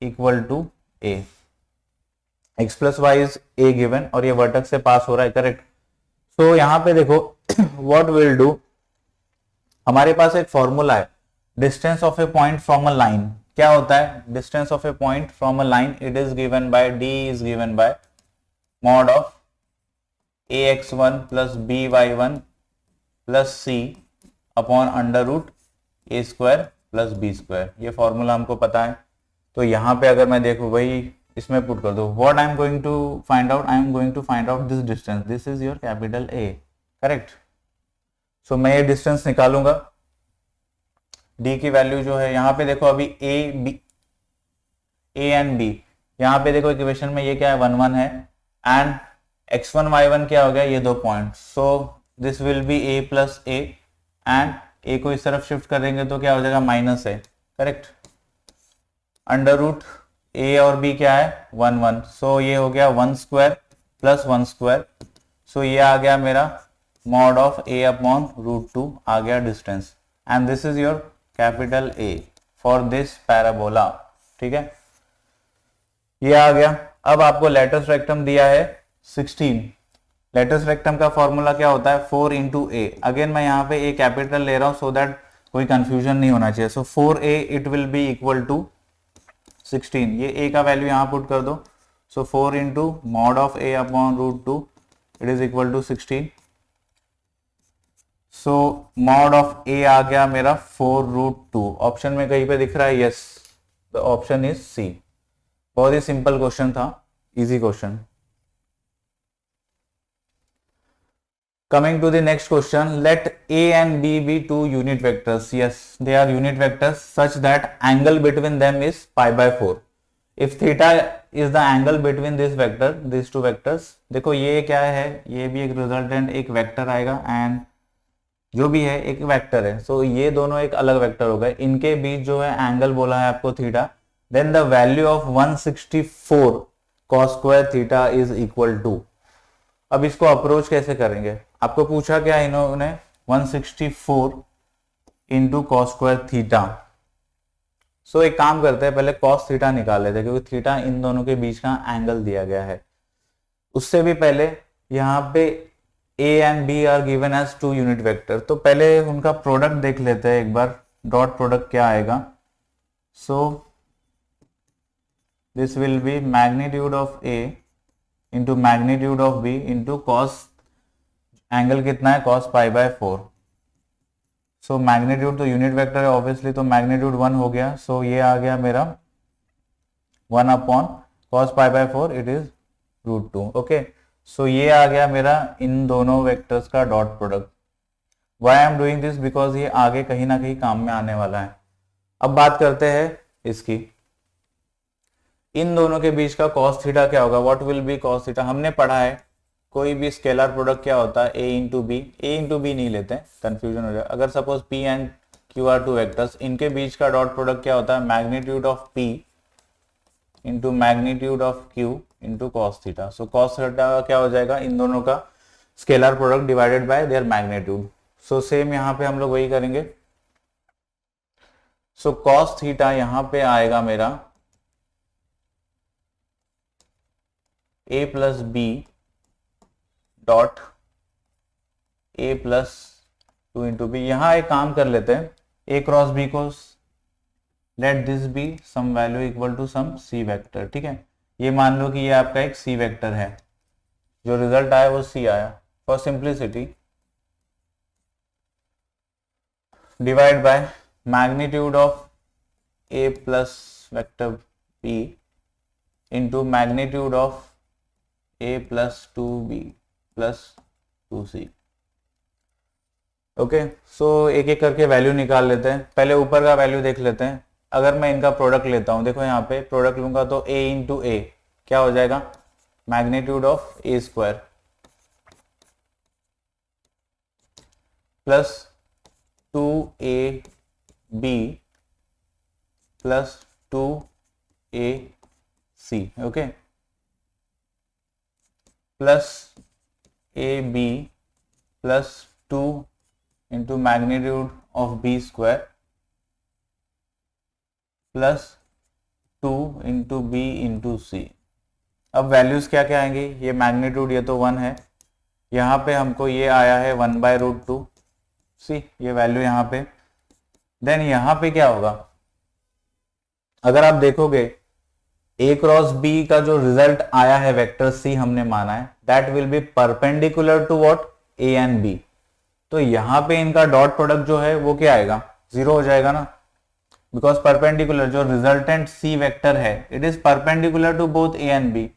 = a। x + y is a given, और ये वर्टेक्स से पास हो रहा है, करेक्ट। सो यहाँ पे देखो व्हाट विल डू, हमारे पास एक फॉर्मूला है, distance of a point from a line. क्या होता है distance of a point from a line, it is given bye d is given bye mod of ax1 + by1 + c upon √a² + b²। ये formula हमको पता है। तो यहाँ पे अगर मैं देखूं, वही इसमें पुट कर दो, what I am going to find out, I am going to find out this distance, this is your capital A, correct. So मैं ये डिस्टेंस निकालूंगा, d की वैल्यू जो है यहाँ पे देखो, अभी a एंड b, यहाँ पे देखो इक्वेशन में ये क्या है 1 1 है, एंड x1 y1 क्या हो गया, ये 2 point. So this will B a + a, and a को इस तरफ शिफ्ट करेंगे तो क्या हो जाएगा माइनस है, करेक्ट। √a और b क्या है 1 1, सो ये हो गया 1² + 1²। सो ये आ गया मेरा mod ऑफ a/√2 आ गया distance, and this is your capital A for this parabola. ठीक है, ये आ गया। अब आपको लेटस रेक्टम दिया है 16। लेटस रेक्टम का फॉर्मूला क्या होता है 4 × a। अगेन मैं यहाँ पे a कैपिटल ले रहा हूं सो दैट कोई कंफ्यूजन नहीं होना चाहिए। So 4a it will be equal to 16, ये a का वैल्यू यहाँ पुट कर दो। So 4 × mod of a/√2 it is equal to 16। So mod of a आ गया मेरा 4√2। ऑप्शन में कहीं पे दिख रहा है, yes, the option is C. बहुत ही सिंपल क्वेश्चन था, easy question. Coming to the next question, let a and b be two unit vectors. Yes, they are unit vectors such that angle between them is π/4. If theta is the angle between these two vectors, देखो ये क्या है, ये भी एक resultant एक vector आएगा, and जो भी है एक वेक्टर है। सो ये दोनों एक अलग वेक्टर हो गए, इनके बीच जो है एंगल बोला है आपको theta. Then the value of 164 cos² theta is equal to. अब इसको अप्रोच कैसे करेंगे, आपको पूछा क्या इन्होंने 164 × cos² थीटा। सो एक काम करते हैं, पहले cos थीटा निकाल लेते हैं क्योंकि थीटा इन दोनों के बीच का एंगल दिया गया है। उससे भी पहले यहाँ पे a and b are given as two unit vector, तो पहले उनका प्रोडक्ट देख लेते हैं एक बार, डॉट प्रोडक्ट क्या आएगा। So this will be magnitude of a into magnitude of b into cos angle कितना है cos पाई बाय 4। सो मैग्नीट्यूड तो यूनिट वेक्टर है ऑब्वियसली, तो मैग्नीट्यूड 1 हो गया। सो ये आ गया मेरा 1 upon cos pi by 4 it is √2। ओके, सो ये आ गया मेरा इन दोनों वेक्टर्स का dot product. Why I am doing this, because ये आगे कहीं ना कहीं काम में आने वाला है। अब बात करते हैं इसकी, इन दोनों के बीच का cos थीटा क्या होगा, what will be cos theta. हमने पढ़ा है कोई भी स्केलर प्रोडक्ट क्या होता है, a into B. A into B नहीं लेते हैं, कंफ्यूजन हो जाए। अगर suppose p and q are two vectors, इनके बीच का डॉट प्रोडक्ट क्या होता है, magnitude of p into magnitude of q into cos theta. So cos theta क्या हो जाएगा, इन दोनों का scalar product divided by their magnitude. So same यहाँ पे हम लोग वही करेंगे। सो cos थीटा यहाँ पे आएगा मेरा a plus B dot a plus 2 into B. यहां एक काम कर लेते हैं, a क्रॉस b को let this be some value equal to some c vector. ठीक है, ये मान लो कि ये आपका एक c वेक्टर है, जो रिजल्ट आया वो c आया। For simplicity divide by magnitude of a plus vector b into magnitude of a plus 2b plus 2c। Okay, so एक एक करके वैल्यू निकाल लेते हैं। पहले ऊपर का वैल्यू देख लेते हैं। अगर मैं इनका प्रोडक्ट लेता हूं, देखो यहाँ पे प्रोडक्ट लूंगा तो a इंटू ए क्या हो जाएगा, magnitude of a square plus 2ab plus 2ac। Okay, plus A B plus 2 into magnitude of B square plus 2 into B into C. अब वैल्यूज क्या क्या आएंगी, ये मैग्नीट्यूड ये तो 1 है, यहाँ पे हमको ये आया है 1 बाय √2 सी, ये वैल्यू यहाँ पे। देन यहाँ पे क्या होगा, अगर आप देखोगे a क्रॉस b का जो रिजल्ट आया है वेक्टर c हमने माना है, that will be perpendicular to what, a and b। तो यहां पे इनका डॉट प्रोडक्ट जो है वो क्या आएगा, 0 हो जाएगा ना, बिकॉज परपेंडिकुलर जो रिजल्टेंट c वेक्टर है it is perpendicular to both a and b।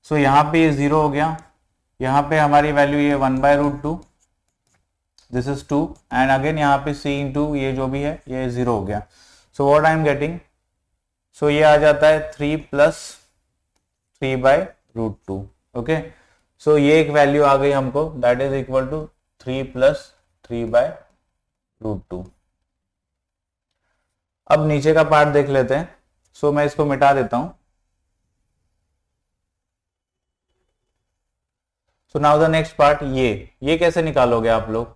So यहाँ पे ये 0 हो गया, यहाँ पे हमारी वैल्यू ये 1 by √2 this is 2 and again यहाँ पे c इंटू ये जो भी है ये 0 हो गया। So what I am getting, so ये आ जाता है 3 प्लस 3 बाय √2। ओके, सो ये एक वैल्यू आ गई हमको, that is equal to 3 plus 3 by √2। अब नीचे का पार्ट देख लेते हैं। सो मैं इसको मिटा देता हूं। So now the next part, ये कैसे निकालोगे आप लोग,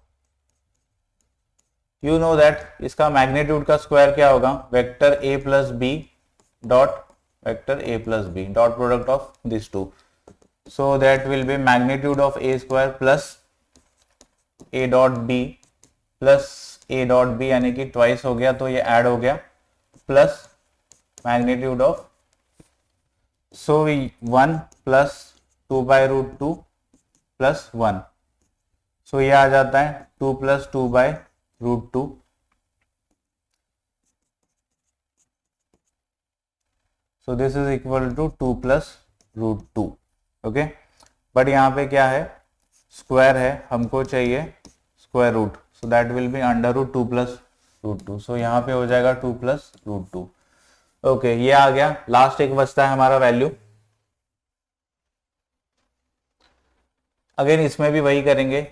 यू नो दैट इसका मैग्नीट्यूड का स्क्वायर क्या होगा, vector a plus B dot vector a plus B, dot product of this two. So that will be magnitude of a square plus a dot b plus a dot b, यानी कि twice हो गया तो ये add हो गया, plus magnitude of, so 1 plus 2 by √2 plus 1। So ये आ जाता है 2 plus 2 by √2। So this is equal to 2 plus √2। Okay, but यहाँ पे क्या है, स्क्वायर है, हमको चाहिए square root, so that will be √2 plus √2। So यहाँ पे हो जाएगा 2 प्लस √2। ओके, ये आ गया। लास्ट एक बचता है हमारा वैल्यू, अगेन इसमें भी वही करेंगे,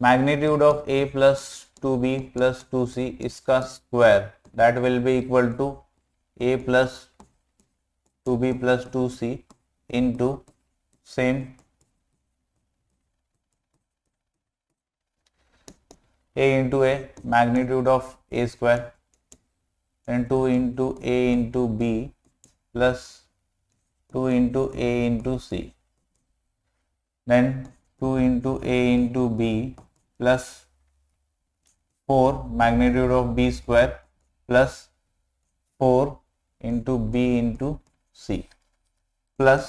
magnitude of a plus 2b plus 2c इसका square, that will be equal to a plus 2b plus 2c into same a into a, magnitude of a square into into a into b plus 2 into a into c, then 2 into a into b plus 4 magnitude of b square plus 4 into b into c plus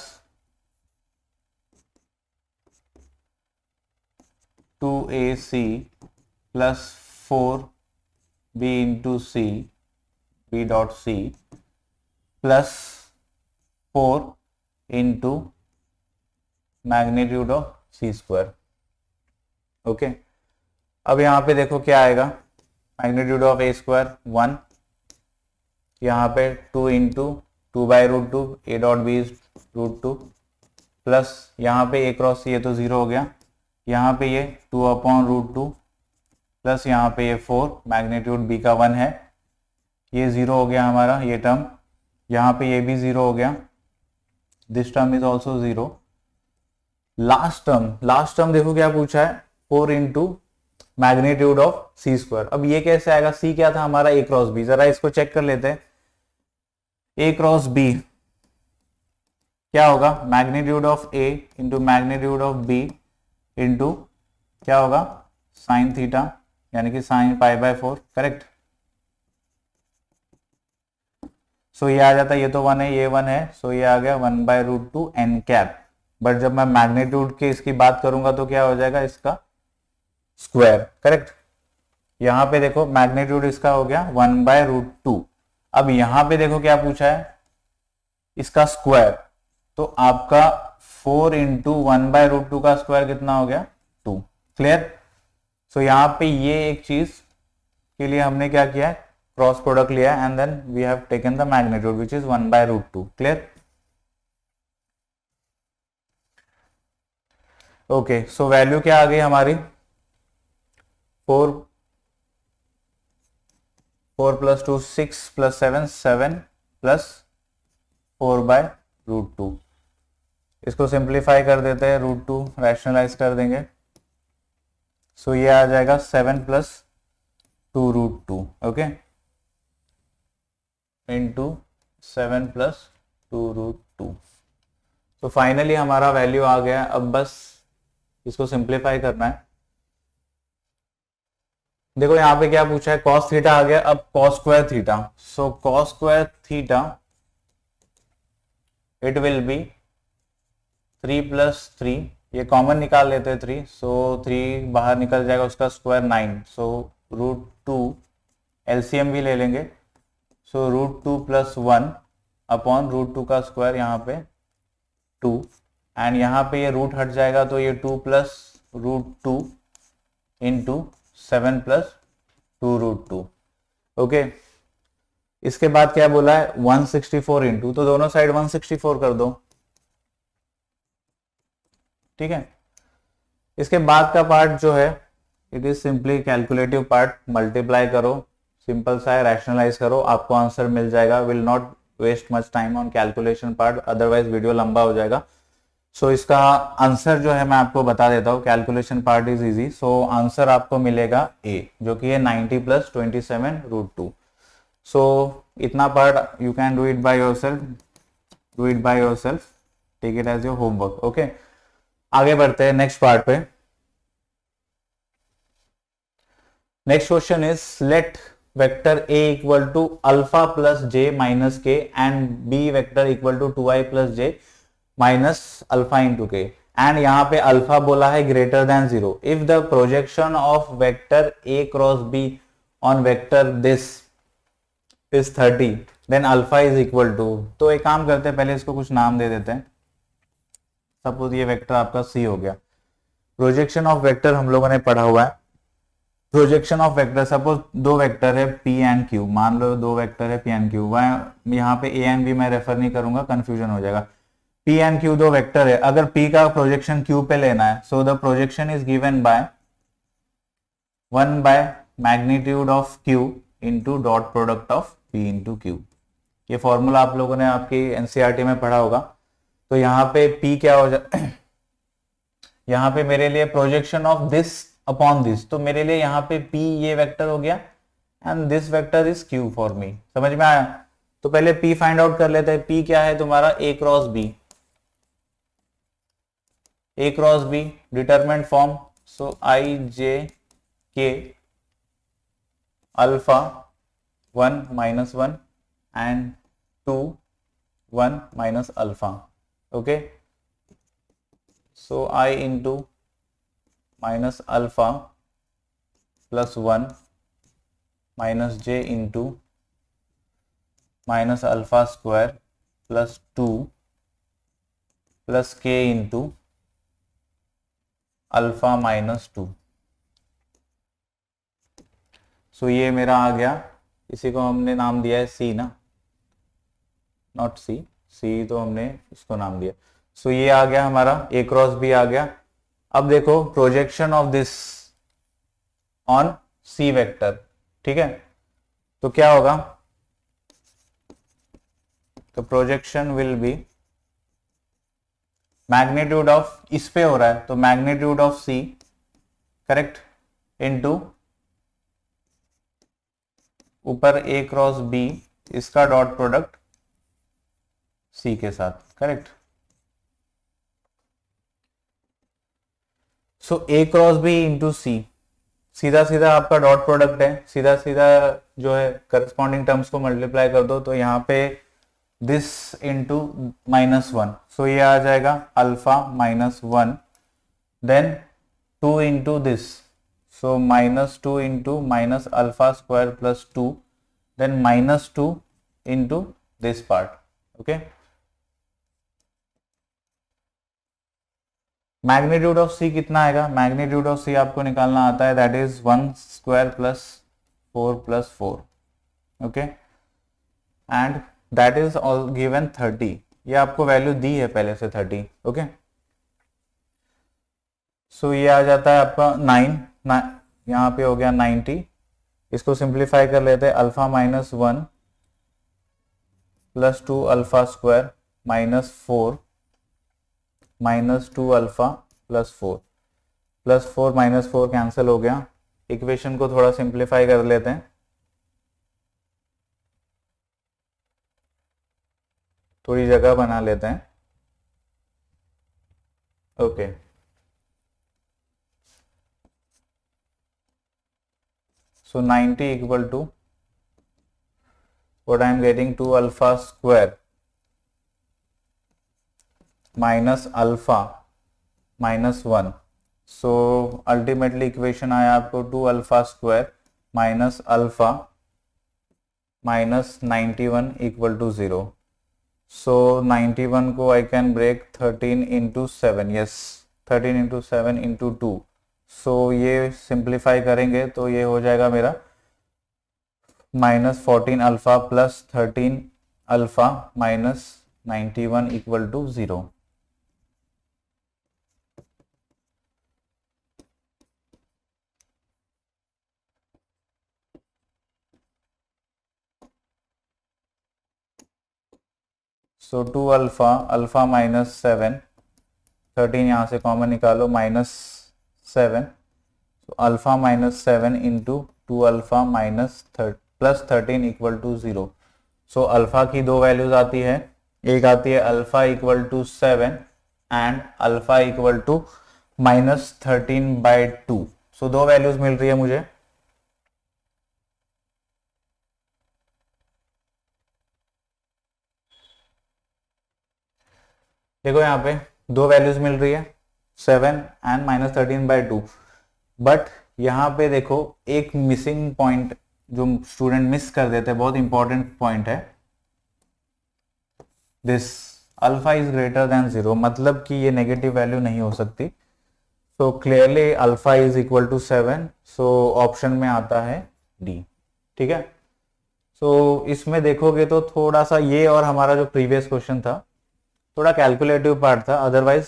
2ac plus 4b into c b dot c plus 4 into magnitude of c square. Okay, अब यहाँ पे देखो क्या आएगा, magnitude of a square 1, यहाँ पे 2 into 2 by root 2, A dot B is root 2, plus यहाँ पे a क्रॉस ये तो 0 हो गया, यहाँ पे ये 2 अपॉन रूट 2, प्लस यहाँ पे ये 4, मैग्नीट्यूड b का 1 है, ये 0 हो गया हमारा ये टर्म, यहाँ पे ये भी 0 हो गया, this term is also 0। Last term देखो क्या पूछा है, 4 into magnitude of C square. अब ये कैसे आएगा, सी क्या था हमारा a क्रॉस b, जरा इसको चेक कर लेते हैं। a क्रॉस b क्या होगा, magnitude of a into magnitude of b into क्या होगा, साइन थीटा, यानी कि साइन पाई बाय 4, करेक्ट। सो ये आ जाता है, ये तो 1 है, ये 1 है, सो ये आ गया 1 by root 2 N cap. But जब मैं मैग्नीट्यूड की इसकी बात करूंगा तो क्या हो जाएगा, इसका स्क्वायर, करेक्ट। यहां पे देखो मैग्नीट्यूड इसका हो गया 1 बाय रूट 2। अब यहां पे देखो क्या पूछा है, इसका स्क्वायर, तो आपका 4 इंटू 1 बाय रूट 2 का स्क्वायर कितना हो गया, 2। क्लियर। सो यहाँ पे ये एक चीज के लिए हमने क्या किया है, क्रॉस प्रोडक्ट लिया है, and then we have taken the magnitude which is 1 by root 2। Clear. Okay, so value क्या आ गई हमारी, 4 plus 2 6 plus 7 7 plus 4 by root 2। इसको सिंप्लीफाई कर देते हैं, रूट 2 रैशनलाइज कर देंगे, सो ये आ जाएगा 7 plus 2 root 2, okay, into 7 plus 2 root 2। तो फाइनली हमारा वैल्यू आ गया। अब बस इसको सिंप्लीफाई करना है। देखो यहाँ पे क्या पूछा है, कॉस थीटा आ गया, अब cos square theta. So cos square theta it will B 3 plus 3, ये कॉमन निकाल लेते हैं 3, सो 3 बाहर निकल जाएगा, उसका स्क्वायर 9, सो रूट 2 एलसीएम भी ले लेंगे, so root 2 plus 1 upon root 2 का स्क्वायर यहाँ पे 2, एंड यहाँ पे ये रूट हट जाएगा, तो ये 2 plus root 2 into 7 plus 2 root 2। Okay, इसके बाद क्या बोला है, 164 इंटू, तो दोनों साइड 164 कर दो, ठीक है। इसके बाद का पार्ट जो है it is simply calculative part, multiply करो, सिंपल सा है, रैशनलाइज करो, आपको आंसर मिल जाएगा। Will not waste much time on calculation part, otherwise video लंबा हो जाएगा। सो इसका आंसर जो है मैं आपको बता देता हूँ, calculation part is easy. So answer आपको मिलेगा ए, जो कि है 90 प्लस 27 रूट 2। सो इतना part you can do it by yourself, take it as your homework. Okay, आगे बढ़ते हैं नेक्स्ट पार्ट पे। Next question is let vector a equal to alpha plus j minus K and b vector equal to 2i plus j minus alpha into K, and यहाँ पे alpha बोला है greater than 0 if the projection of vector a cross b on vector this is 30 then alpha is equal to. तो एक काम करते हैं, पहले इसको कुछ नाम दे देते हैं। सपोज ये वेक्टर आपका C हो गया। प्रोजेक्शन ऑफ वेक्टर हम लोगों ने पढ़ा हुआ है। प्रोजेक्शन ऑफ वेक्टर, सपोज दो वेक्टर है P एंड Q, मान लो दो वेक्टर है P एंड Q, यहाँ पे A एंड B मैं रेफर नहीं करूंगा, कंफ्यूजन हो जाएगा। P एंड Q दो वेक्टर है, अगर P का प्रोजेक्शन Q पे लेना है, so the projection is given bye 1 bye magnitude of Q into dot product of P into Q। ये फॉर्मूला आप लोगों ने आपकी एनसीईआरटी में पढ़ा होगा। तो यहाँ पे P क्या हो जाए यहाँ पे मेरे लिए projection of this upon this, तो मेरे लिए यहाँ पे P ये वेक्टर हो गया and this vector is Q for me. समझ में आया? तो पहले P फाइंड आउट कर लेते हैं। P क्या है तुम्हारा, A cross B, A cross B determinant form, so I J K alpha 1 minus 1 and 2 1 minus alpha. Okay, so I into minus alpha plus 1 minus J into minus alpha square plus 2 plus के into alpha minus 2। So ये मेरा आ गया, इसी को हमने नाम दिया है सी ना, नॉट सी, सी तो हमने इसको नाम दिया। सो ये आ गया हमारा ए क्रॉस बी आ गया। अब देखो projection of this on C vector, ठीक है, तो क्या होगा, तो projection will be magnitude of, इस पे हो रहा है तो magnitude of C, correct, into ऊपर ए क्रॉस बी, इसका डॉट प्रोडक्ट सी के साथ, correct. So A cross B into C, सीधा सीधा आपका डॉट प्रोडक्ट है, सीधा सीधा जो है करस्पॉन्डिंग टर्म्स को मल्टीप्लाई कर दो, तो यहाँ पे दिस इंटू -1, सो ये आ जाएगा alpha -1, then 2 into this, so -2 into minus alpha square plus 2, then -2 into this part, okay. Magnitude of C कितना आएगा, मैग्नीट्यूड ऑफ सी आपको निकालना आता है, that is 1 square plus 4 plus 4, okay, and that is all given 30, ये आपको value दी है पहले से 30, ओके। सो ये आ जाता है आपका 9, यहाँ पे हो गया 90, इसको सिंप्लीफाई कर लेते हैं, alpha -1 plus 2 alpha square -4 -2 alpha plus 4 -4 cancel हो गया। इक्वेशन को थोड़ा सिंप्लीफाई कर लेते हैं, थोड़ी जगह बना लेते हैं, okay. So 90 equal to what I am getting 2 alpha square minus alpha -1, so ultimately equation आया आपको 2 alpha square minus alpha minus 91 equal to 0। So 91 को I can break 13 into 7, yes 13 into 7 into 2, so ये simplify करेंगे तो ये हो जाएगा मेरा -14 alpha plus 13 alpha minus 91 equal to 0। So 2 alpha, alpha -7, 13 यहाँ से कॉमन निकालो -7, तो alpha -7 into 2 alpha plus 13 equal to 0। So alpha की दो वैल्यूज आती है, एक आती है alpha equal to 7 and alpha equal to -13/2, so दो वैल्यूज मिल रही है मुझे। देखो यहाँ पे दो वैल्यूज मिल रही है 7 एंड -13/2, बट यहाँ पे देखो एक मिसिंग पॉइंट जो स्टूडेंट मिस कर देते हैं, बहुत इंपॉर्टेंट पॉइंट है, this alpha is greater than 0, मतलब कि ये नेगेटिव वैल्यू नहीं हो सकती। So clearly alpha is equal to 7, so option में आता है डी, ठीक है। सो इसमें देखोगे तो थोड़ा सा ये और हमारा जो प्रीवियस क्वेश्चन था थोड़ा कैलकुलेटिव पार्ट था, अदरवाइज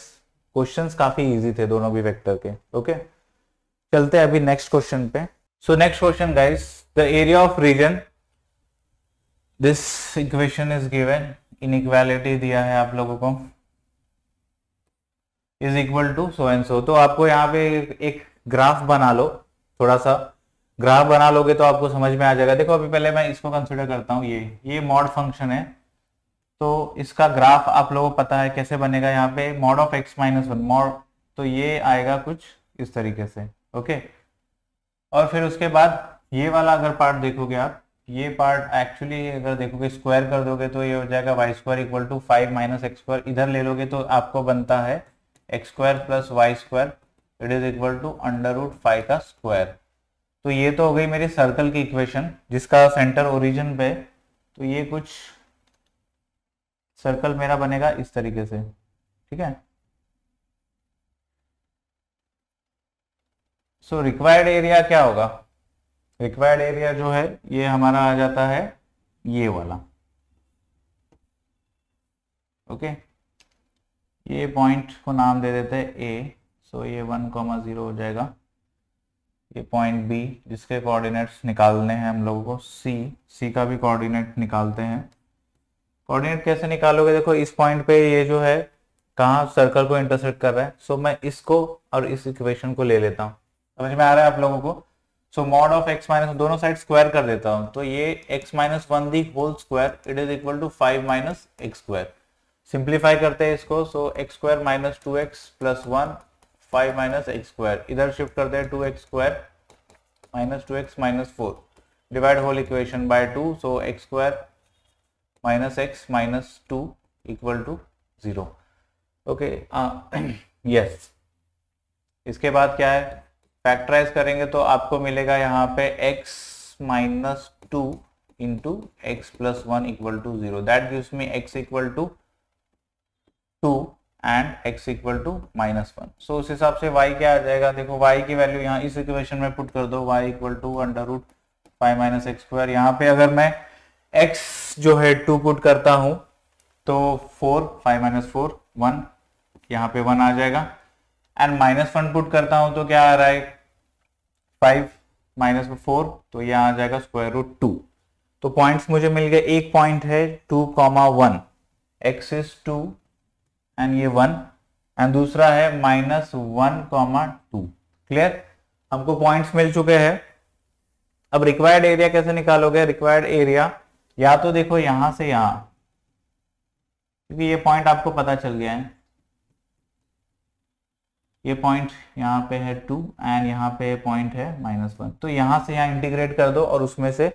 क्वेश्चंस काफी इजी थे दोनों भी वेक्टर के, ओके। चलते हैं अभी नेक्स्ट क्वेश्चन पे। So next question guys, the area of region, this equation is given, inequality दिया है आप लोगों को, is equal to so and so. तो आपको यहाँ पे एक ग्राफ बना लो, थोड़ा सा ग्राफ बना लोगे तो आपको समझ में आ जाएगा। देखो अभी पहले मैं इसको कंसिडर करता हूँ, ये मॉड फंक्शन है, तो इसका ग्राफ आप लोगों को पता है कैसे बनेगा, यहाँ पे मॉड ऑफ x -1 मॉड, तो ये आएगा कुछ इस तरीके से, ओके। और फिर उसके बाद ये वाला अगर पार्ट देखोगे आप, ये पार्ट एक्चुअली अगर देखोगे स्क्वायर कर दोगे तो ये हो जाएगा y² इक्वल टू 5 - x², इधर ले लोगे तो आपको बनता है x² plus y² it is equal to under root 5 का स्क्वायर। तो ये तो हो गई मेरी सर्कल की इक्वेशन जिसका सेंटर ओरिजिन पे, तो ये कुछ सर्कल मेरा बनेगा इस तरीके से, ठीक है। सो रिक्वायर्ड एरिया क्या होगा, रिक्वायर्ड एरिया जो है ये हमारा आ जाता है ये वाला, ओके। ये पॉइंट को नाम दे देते हैं ए, सो ये 1,0 हो जाएगा। ये पॉइंट बी जिसके कोऑर्डिनेट्स निकालने हैं हम लोगों को, सी का भी कोऑर्डिनेट निकालते हैं। कोऑर्डिनेट कैसे निकालोगे, देखो इस पॉइंट पे ये जो है कहाँ सर्कल को इंटरसेक्ट कर रहा है, सो मैं इसको और इस इक्वेशन को ले लेता हूँ, समझ में आ रहा है आप लोगों को। So mod of x minus, दोनों साइड स्क्वायर कर देता हूँ, तो ये x minus 1 the whole square it is equal to 5 minus x square. Simplify करते हैं इसको, so X square minus 2x plus 1 5 minus x square, इधर शिफ्ट करते हैं 2x square minus 2x minus 4, divide whole equation by 2, so X square minus X minus 2 equal to 0, okay. Yes, इसके बाद क्या है, फैक्टराइज करेंगे तो आपको मिलेगा यहाँ पे x minus 2 into x plus 1 equal to 0, that gives me x equal to 2 and x equal to minus 1। So उस हिसाब से y क्या आ जाएगा, देखो y की वैल्यू यहाँ इस इक्वेशन में पुट कर दो, y equal to under root 5 minus x square. यहाँ पे अगर मैं x जो है 2 पुट करता हूँ तो 4 5 माइनस 4 1, यहाँ पे 1 आ जाएगा, एंड माइनस 1 पुट करता हूँ तो क्या आ रहा है 5 माइनस 4, तो यहाँ आ जाएगा स्क्वायर रूट 2। तो पॉइंट्स मुझे मिल गए, एक पॉइंट है 2,1, x इज 2 एंड ये 1, एंड दूसरा है -1,2। क्लियर, हमको पॉइंट्स मिल चुके हैं। अब रिक्वायर्ड एरिया कैसे निकालोगे, रिक्वायर्ड एरिया या तो देखो यहां से यहां, क्योंकि ये पॉइंट आपको पता चल गया है, ये पॉइंट यहाँ पे है 2 एंड यहाँ पे पॉइंट है -1, तो यहां से यहाँ इंटीग्रेट कर दो और उसमें से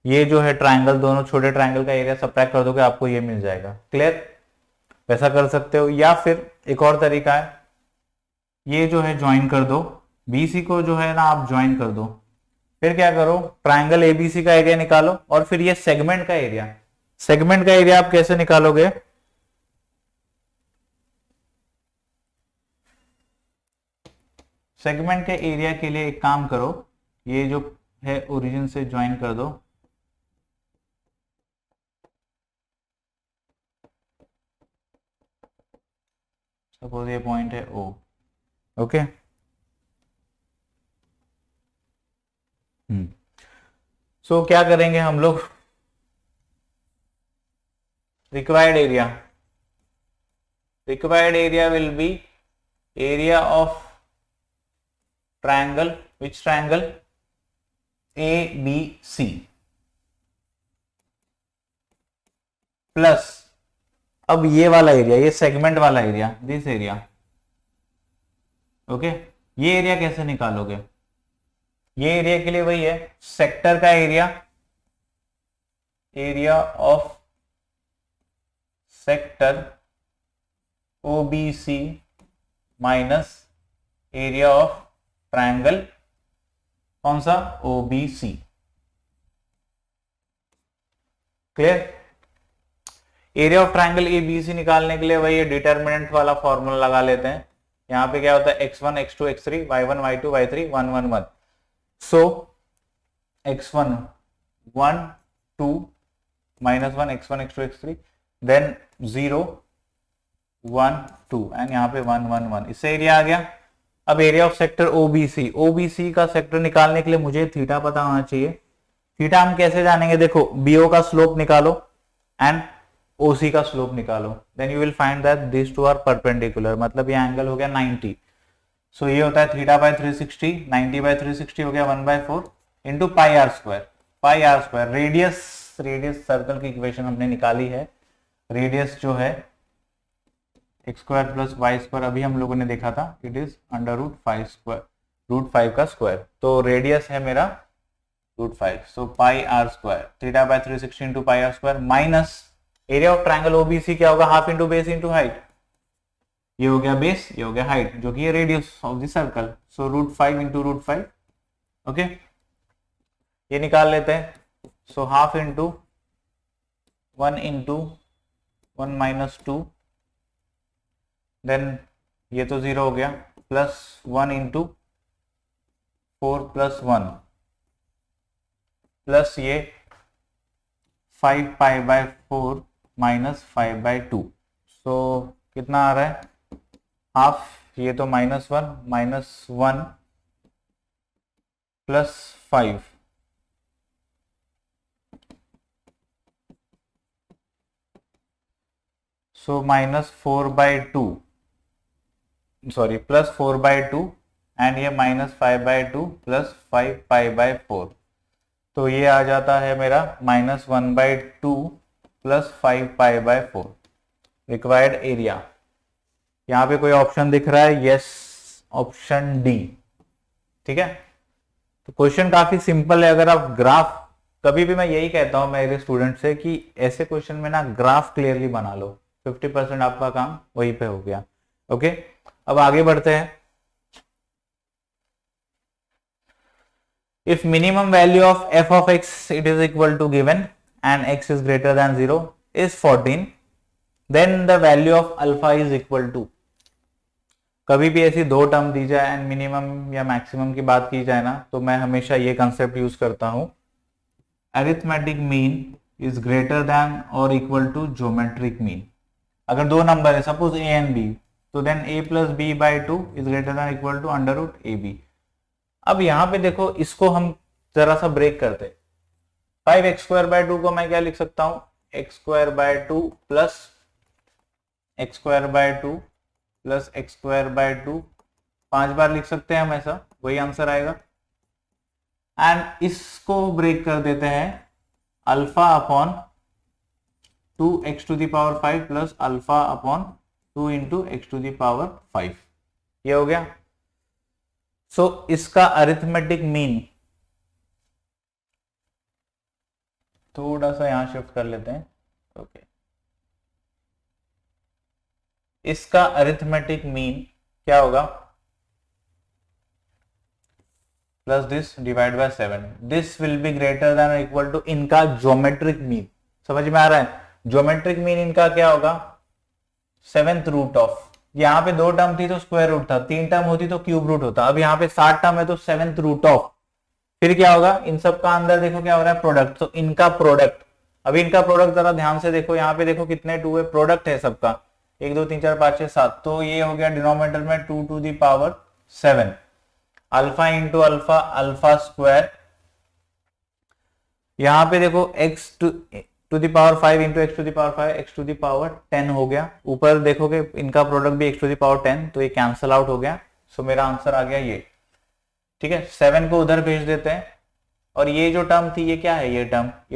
ये जो है ट्राइंगल, दोनों छोटे ट्राइंगल का एरिया सब्ट्रैक्ट कर दोगे, आपको ये मिल जाएगा। क्लियर, वैसा कर सकते हो, या फिर एक और तरीका है, ये जो है ज्वाइन कर दो, BC को जो है ना आप ज्वाइन कर दो, फिर क्या करो ट्राइंगल ABC का एरिया निकालो, और फिर ये सेगमेंट का एरिया, सेगमेंट का एरिया आप कैसे निकालोगे, सेगमेंट के एरिया के लिए एक काम करो, ये जो है ओरिजिन से ज्वाइन कर दो, सपोज ये पॉइंट है O, ओके। सो क्या करेंगे हम लोग, required area, required area will B area of triangle, which triangle, ABC plus अब ये वाला एरिया, ये सेगमेंट वाला एरिया, दिस एरिया, ओके। ये एरिया कैसे निकालोगे, ये एरिया के लिए वही है सेक्टर का area, area of sector OBC minus area of triangle कौन सा, OBC। Clear, area of triangle ABC निकालने के लिए वही डिटर्मिनेंट वाला फॉर्मूला लगा लेते हैं। यहाँ पे क्या होता है x1 x2 x3 y1 y2 y3 1 1 1, so x1 1 2 -1 x1 x2 x3 then 0 1 2 and यहाँ पे 1 1 1, इससे एरिया आ गया। अब area of sector OBC, OBC का सेक्टर निकालने के लिए मुझे थीटा पता होना चाहिए। थीटा हम कैसे जानेंगे, देखो BO का स्लोप निकालो एंड OC का स्लोप निकालो, then you will find that this two are perpendicular, मतलब ये एंगल हो गया 90। सो ये होता है थीटा बाय 360, 90 बाय 360 हो गया 1/4 into pi r square, pi r square radius, radius circle की इक्वेशन हमने निकाली है, रेडियस जो है x square plus y square, अभी हम लोगों ने देखा था, it is under root 5 square, root 5 का स्क्वायर, तो रेडियस है मेरा root 5, so pi r square, theta by 360 into pi r square minus area of triangle OBC क्या होगा, half into base into height, ये हो गया बेस, ये हो गया हाइट, जो कि ये radius of the circle. So √5 into √5, okay, ये निकाल लेते हैं। So half into 1 into 1 minus 2, then ये तो 0 हो गया, प्लस 1 इंटू 4 प्लस 1, प्लस ये 5 पाई बाय 4 माइनस 5 बाय 2। सो कितना आ रहा है, हाफ, ये तो -1 minus 1 plus 5, so -4/2, sorry plus 4/2, and ये -5/2 प्लस 5 पाई बाय 4, तो ये आ जाता है मेरा -1/2 plus 5 pi by 4 required area. यहाँ पे कोई ऑप्शन दिख रहा है? Yes, option D. ठीक है, तो क्वेश्चन काफी सिंपल है। अगर आप ग्राफ, कभी भी मैं यही कहता हूं मेरे स्टूडेंट से कि ऐसे क्वेश्चन में ना ग्राफ क्लियरली बना लो, 50% आपका काम वहीं पे हो गया। ओके, अब आगे बढ़ते हैं। If minimum value of f of x it is equal to given and x is greater than 0 is 14, then the value of alpha is equal to, कभी भी ऐसी दो टर्म दी जाए एंड मिनिमम या मैक्सिमम की बात की जाए ना, तो मैं हमेशा ये कंसेप्ट यूज करता हूं, arithmetic mean is greater than और इक्वल टू ज्योमेट्रिक मीन। अगर दो नंबर है सपोज a एंड b, तो then a plus b by 2 is greater than equal to √ab। अब यहां पे देखो, इसको हम जरा सा ब्रेक करते, 5x² 2 को मैं क्या लिख सकता हूं, x² 2 plus x² 2 plus x² 2, 5 बार लिख सकते हैं हम ऐसा, वही आंसर आएगा। एंड इसको ब्रेक कर देते हैं alpha upon 2x⁵ plus alpha upon 2 into x⁵, ये हो गया। सो इसका अरिथमेटिक मीन, थोड़ा सा यहां शिफ्ट कर लेते हैं, ओके, इसका अरिथमेटिक मीन क्या होगा, plus this divide by 7, this will B greater than और इक्वल टू इनका ज्योमेट्रिक मीन। समझ में आ रहा है? ज्योमेट्रिक मीन इनका क्या होगा, 7th रूट ऑफ, यहाँ पे दो टर्म थी तो स्क्वायर रूट था, 3 टर्म होती तो क्यूब रूट होता, अब यहाँ पे 7 टर्म है तो 7th रूट ऑफ, फिर क्या होगा, इन सब का अंदर देखो क्या हो रहा है, प्रोडक्ट, तो इनका प्रोडक्ट, अभी इनका प्रोडक्ट जरा ध्यान से देखो, यहाँ पे देखो कितने 2 है, प्रोडक्ट है सबका, 1 2 3 4 5 6 7, तो ये हो गया डिनोमिनेटर में 2⁻7, alpha into alpha, alpha square, यहाँ पे देखो x⁵ इंटू x⁵ x⁻10 हो गया, ऊपर देखोगे इनका प्रोडक्ट भी x⁻10, तो ये कैंसल आउट हो गया। सो मेरा आंसर आ गया ये। ठीक है, 7 को उधर भेज देते हैं, और ये जो टर्म थी ये क्या है, ये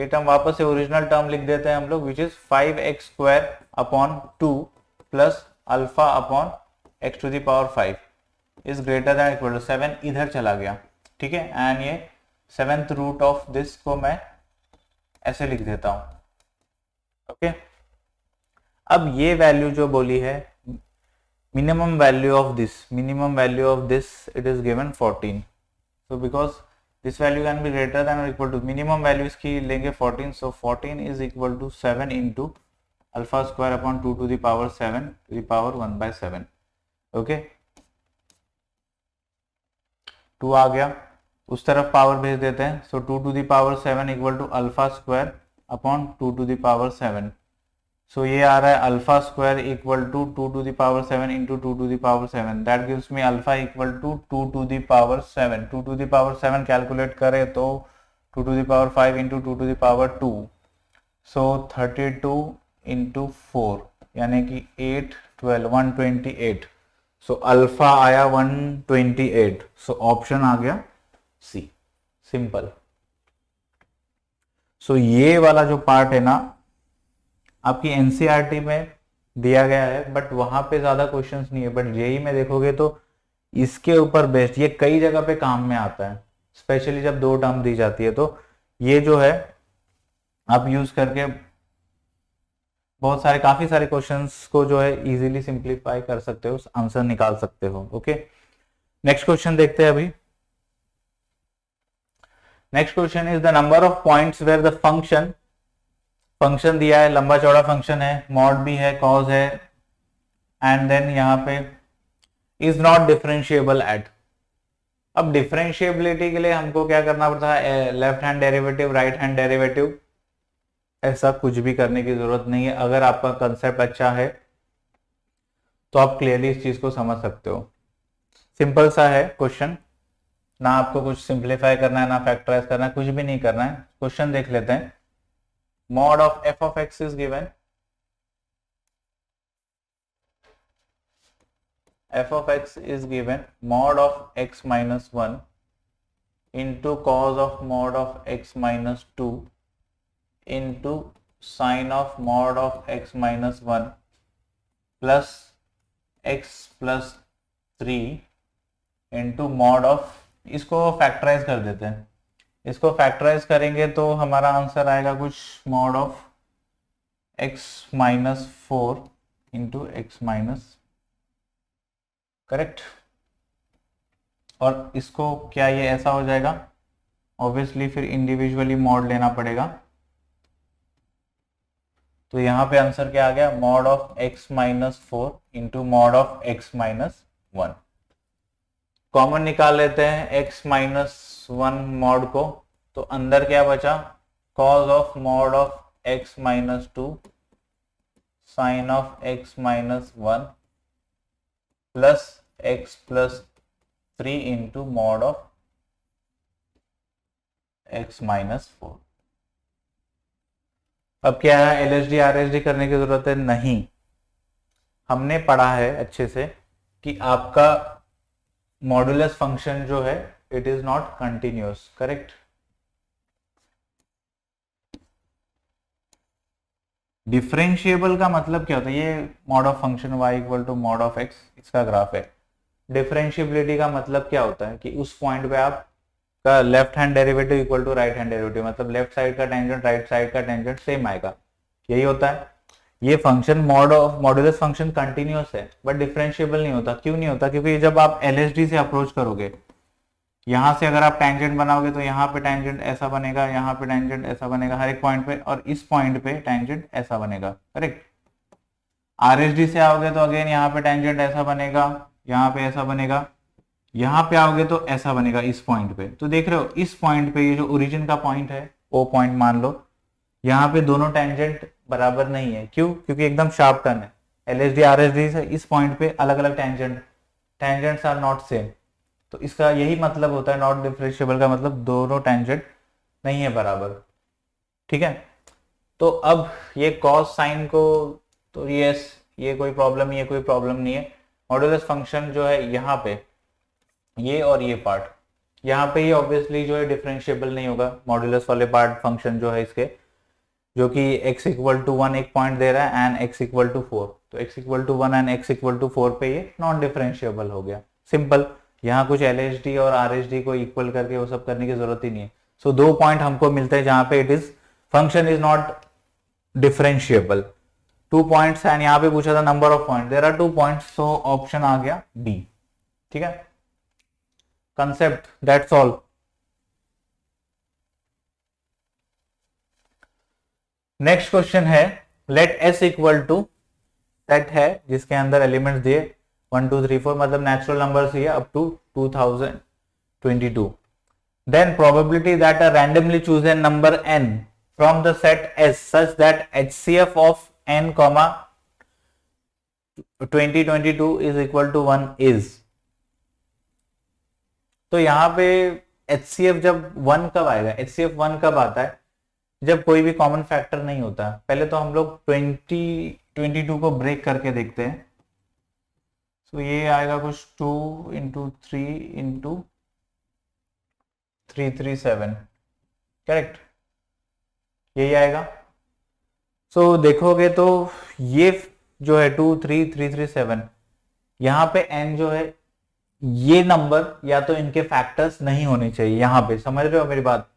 टर्म वापस से ओरिजिनल टर्म लिख देते हैं हम लोग, which is 5x² upon 2 plus alpha upon x⁵ is greater than equal to 7, इधर चला गया। ठीक है, एंड ये 7th रूट ऑफ दिस को मैं ऐसे लिख देता हूं। ओके, अब ये वैल्यू जो बोली है, minimum value of this it is given 14, so because this value can be greater than और इक्वल टू, मिनिमम वैल्यू इसकी लेंगे 14, so 14 is equal to 7 into alpha square upon 2⁻7 1/7। Okay, 2 आ गया, उस तरफ पावर भेज देते हैं, so 2⁻7 equal to alpha square upon 2⁻7, so ये आ रहा है alpha square equal to 2⁻7 into 2⁻7, that gives me alpha equal to 2⁻7, 2⁻7 calculate करें तो 2⁵ इंटू 2⁻2, सो 32 इंटू 4 यानी कि 8 12 128, सो अल्फा आया 128, सो ऑप्शन आ गया सी, सिंपल। सो ये वाला जो पार्ट है ना आपकी एनसीईआरटी में दिया गया है, बट वहां पे ज्यादा क्वेश्चंस नहीं है, बट जेईई में देखोगे तो इसके ऊपर बेस्ड ये कई जगह पे काम में आता है, स्पेशली जब दो टर्म दी जाती है, तो ये जो है आप यूज करके बहुत सारे काफी सारे क्वेश्चंस को जो है इजीली सिंप्लीफाई कर सकते हो, आंसर निकाल सकते हो। ओके, नेक्स्ट क्वेश्चन देखते हैं अभी। Next question is the number of points where the function दिया है, लंबा चौड़ा फंक्शन है, मॉड भी है, कॉज है, एंड देन यहाँ पे इज नॉट डिफरेंशिएबल एट। अब डिफरेंशिएबिलिटी के लिए हमको क्या करना पड़ता है, left hand derivative, right hand derivative, ऐसा कुछ भी करने की जरूरत नहीं है। अगर आपका कंसेप्ट अच्छा है तो आप क्लियरली इस चीज को समझ सकते हो। सिंपल सा है क्वेश्चन, ना आपको कुछ सिंप्लीफाई करना है, ना फैक्टराइज करना है, कुछ भी नहीं करना है। क्वेश्चन देख लेते हैं। Mod of F of x is given, f of x is given mod of x minus 1 into cos of mod of x minus 2 into sin of mod of x minus 1 plus x plus 3 into mod of, इसको factorise कर देते हैं। इसको factorise करेंगे तो हमारा answer आएगा कुछ mod of x minus 4 into x minus, correct. और इसको क्या ये ऐसा हो जाएगा, ऑब्वियसली फिर इंडिविजुअली मॉड लेना पड़ेगा। तो यहां पे आंसर क्या आ गया, mod of x minus 4 into mod of x minus 1। Common निकाल लेते हैं x माइनस 1 मॉड को, तो अंदर क्या बचा, cause of mod of x minus 2 sine of x minus 1 plus x plus 3 into mod of x minus 4। अब क्या है, LHD RHD करने की जरूरत है नहीं। हमने पढ़ा है अच्छे से कि आपका मॉडुलस फंक्शन जो है it is not continuous, correct. Differentiable का मतलब क्या होता है, ये mod of function y equal to mod of x, इसका ग्राफ है। डिफरेंशिएबिलिटी का मतलब क्या होता है कि उस पॉइंट पे आप का left hand derivative equal to right hand derivative, मतलब लेफ्ट साइड का टेंजेंट राइट साइड का टेंजेंट सेम आएगा, यही होता है। ये फंक्शन मॉडुलस फंक्शन कंटिन्यूअस है बट डिफरेंशिएबल नहीं होता। क्यों नहीं होता, क्योंकि जब आप LHD से अप्रोच करोगे, यहाँ से अगर आप टेंजेंट बनाओगे तो यहाँ पे टेंजेंट ऐसा बनेगा, यहाँ पे टेंजेंट ऐसा बनेगा हर एक पॉइंट पे, और इस पॉइंट पे टेंजेंट ऐसा बनेगा, करेक्ट। RHD से आओगे तो अगेन यहाँ पे टेंजेंट ऐसा बनेगा, यहाँ पे ऐसा बनेगा, यहाँ पे आओगे तो ऐसा बनेगा इस पॉइंट पे। तो देख रहे हो इस पॉइंट पे, ये जो ओरिजिन का पॉइंट है, ओ पॉइंट मान लो, यहाँ पे दोनों टेंजेंट बराबर नहीं है। क्यों, क्योंकि एकदम शार्प टर्न है। LHD RHD से इस पॉइंट पे अलग अलग टेंजेंट्स आर नॉट सेम। तो इसका यही मतलब होता है नॉट डिफरेंशिएबल का मतलब दोनों टेंजेंट नहीं है बराबर, ठीक है। तो अब ये कॉस साइन को, तो ये कोई प्रॉब्लम, ये कोई प्रॉब्लम नहीं है। मॉडुलस फंक्शन जो है यहाँ पे ये और ये पार्ट, यहाँ पे ये ऑब्वियसली जो है डिफरेंशिएबल नहीं होगा। मॉडुलस वाले पार्ट फंक्शन जो है इसके, जो कि x इक्वल टू 1 एक पॉइंट दे रहा है एंड x इक्वल टू 4, तो x equal to 1 and x equal to 4 पे ये नॉन डिफरेंशिएबल हो गया, सिंपल। यहाँ कुछ LHD और RHD को इक्वल करके वो सब करने की जरूरत ही नहीं है। सो दो पॉइंट हमको मिलते हैं जहां पे it is function is not differentiable, 2 points. And यहाँ पे पूछा था number of point, there are 2 points, so option आ गया B, ठीक है। Concept, that's all. Next question है, let S equal to set है जिसके अंदर एलिमेंट्स दिए 1 2 3 4, मतलब नेचुरल नंबर्स ही है up to 2022। Then probability that a randomly chosen number n from the set S such that HCF of n, 2022 is equal to 1 is। तो यहाँ पे HCF जब 1 कब आएगा, HCF 1 कब आता है, जब कोई भी कॉमन फैक्टर नहीं होता। पहले तो हम लोग 2022 को ब्रेक करके देखते हैं। तो ये आएगा कुछ 2 इंटू 3 इंटू 337, करेक्ट, यही आएगा। सो देखोगे तो ये जो है 2 3 337, यहाँ पे n जो है, ये नंबर या तो इनके फैक्टर्स नहीं होने चाहिए। यहाँ पे समझ रहे हो मेरी बात।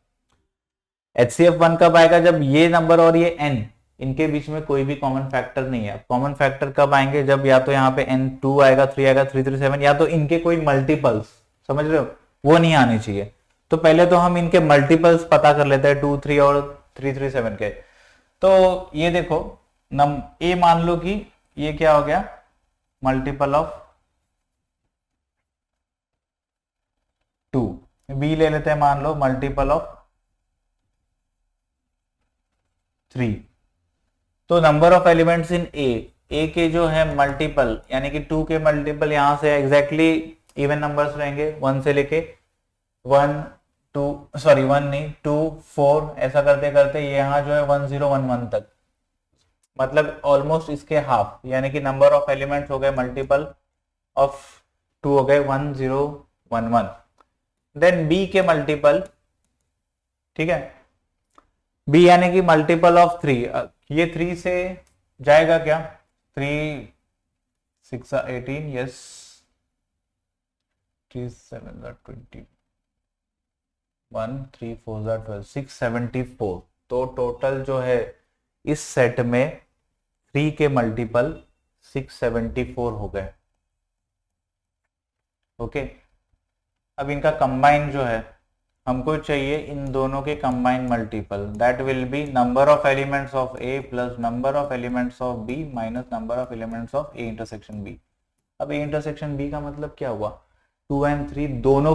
HCF 1 कब आएगा, जब ये नंबर और ये n इनके बीच में कोई भी कॉमन फैक्टर नहीं है। कॉमन फैक्टर कब आएंगे, जब या तो यहाँ पे n2 आएगा, 3 आएगा, 3 3 7, या तो इनके कोई मल्टीपल्स, समझ रहे हो, वो नहीं आने चाहिए। तो पहले तो हम इनके मल्टीपल्स पता कर लेते हैं 2 3 और 3 3 7 के। तो ये देखो ए मान लो कि ये क्या हो गया, मल्टीपल ऑफ 2। बी ले लेते हैं, मान लो मल्टीपल ऑफ 3। तो नंबर ऑफ एलिमेंट्स इन ए के जो है मल्टीपल, यानी कि 2 के मल्टीपल यहां से एग्जैक्टली इवन नंबर्स रहेंगे 1 से लेके 1 2 सॉरी 1 नहीं 2 4, ऐसा करते करते ये यहाँ जो है 1 0 1 1 तक, मतलब ऑलमोस्ट इसके हाफ, यानी कि नंबर ऑफ एलिमेंट्स हो गए मल्टीपल ऑफ 2 हो गए 1 0 1 1। देन बी के मल्टीपल, ठीक है, बी यानी कि मल्टीपल ऑफ 3, ये 3 से जाएगा क्या, 3 6 18, यस 3 7 20 1 3 4 12 674। तो टोटल जो है इस सेट में 3 के मल्टीपल 674 हो गए। ओके, अब इनका कंबाइन जो है हमको चाहिए इन दोनों के combine multiple, that will be number of elements of A plus number of elements of B minus number of elements of A intersection B. अब ए इंटरसेक्शन बी का मतलब क्या हुआ, 2 and 3 दोनों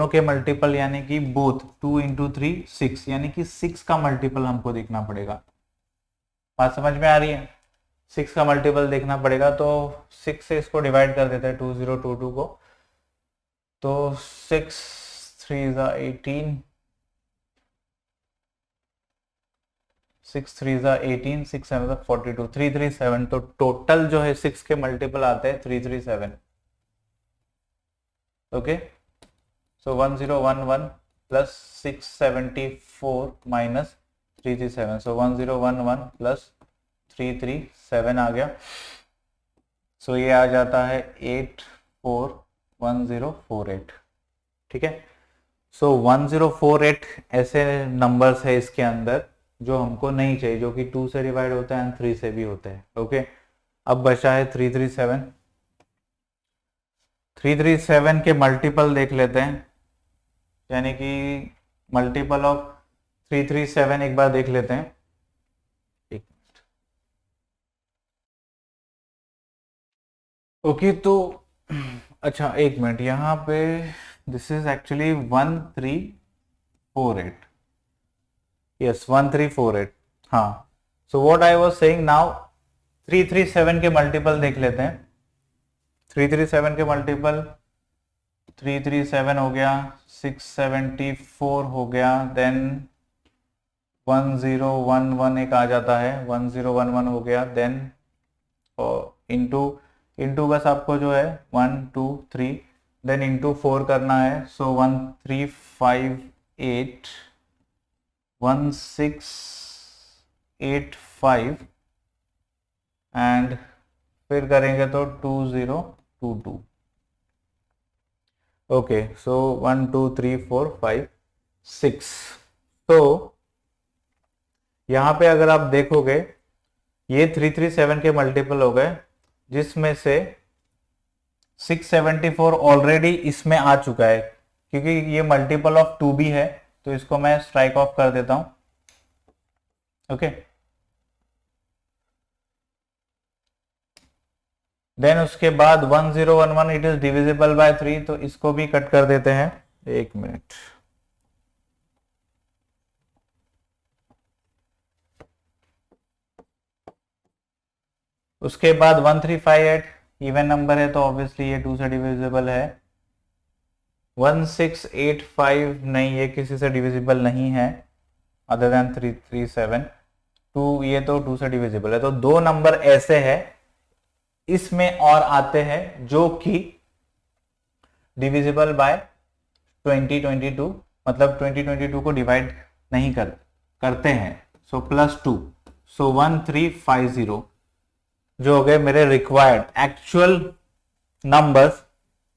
के मल्टीपल यानी कि बोथ 2 into 3 6, यानी कि 6 का मल्टीपल हमको देखना पड़ेगा। बात समझ में आ रही है, 6 का मल्टीपल देखना पड़ेगा। तो 6 से इसको डिवाइड कर देते हैं 2022 को, तो 6 3 is 18, 6 3 is 18, 6 7 is 42, 337। तो टोटल जो है 6 के मल्टीपल आते हैं 337। ओके, सो 1011 प्लस 674 माइनस 337, सो 1011 प्लस 337 आ गया। सो ये आ जाता है 841048, ठीक है। सो 1048 ऐसे नंबर्स है इसके अंदर जो हमको नहीं चाहिए, जो कि 2 से डिवाइड होता है एंड 3 से भी होते हैं। ओके, अब बचा है 337। 337 के मल्टीपल देख लेते हैं, यानी कि मल्टीपल ऑफ 337 एक बार देख लेते हैं। एक मिनट, ओके, तो अच्छा एक मिनट, यहाँ पे दिस इज एक्चुअली 1348, यस 1348, हाँ। सो what I was saying now, 337 के मल्टीपल देख लेते हैं। 337 के मल्टीपल 337 हो गया, 674 हो गया, देन 1011 एक आ जाता है, 1011 हो गया, देन इंटू बस आपको जो है 1 2 3, देन इंटू 4 करना है। सो 1358 1685 एंड फिर करेंगे तो 2022। ओके, सो 1 2 3 4 5 6। तो यहाँ पे अगर आप देखोगे ये 337 के मल्टीपल हो गए, जिसमें से 674 ऑलरेडी इसमें आ चुका है, क्योंकि ये मल्टीपल ऑफ 2 भी है, तो इसको मैं स्ट्राइक ऑफ कर देता हूं। ओके, देन उसके बाद 1011 इट इज डिविजिबल बाय 3, तो इसको भी कट कर देते हैं। एक मिनट, उसके बाद 1358 इवन नंबर है, तो ऑब्वियसली ये 2 से डिविजिबल है। 1685 नहीं, ये किसी से डिविजिबल नहीं है अदर देन 337। 2 ये तो 2 से डिविजिबल है। तो 2 नंबर ऐसे हैं इसमें और आते हैं जो कि डिविजिबल बाय 2022, मतलब 2022 को डिवाइड नहीं करते हैं। सो +2, सो 1350 जो हो गए मेरे रिक्वायर्ड एक्चुअल नंबर्स,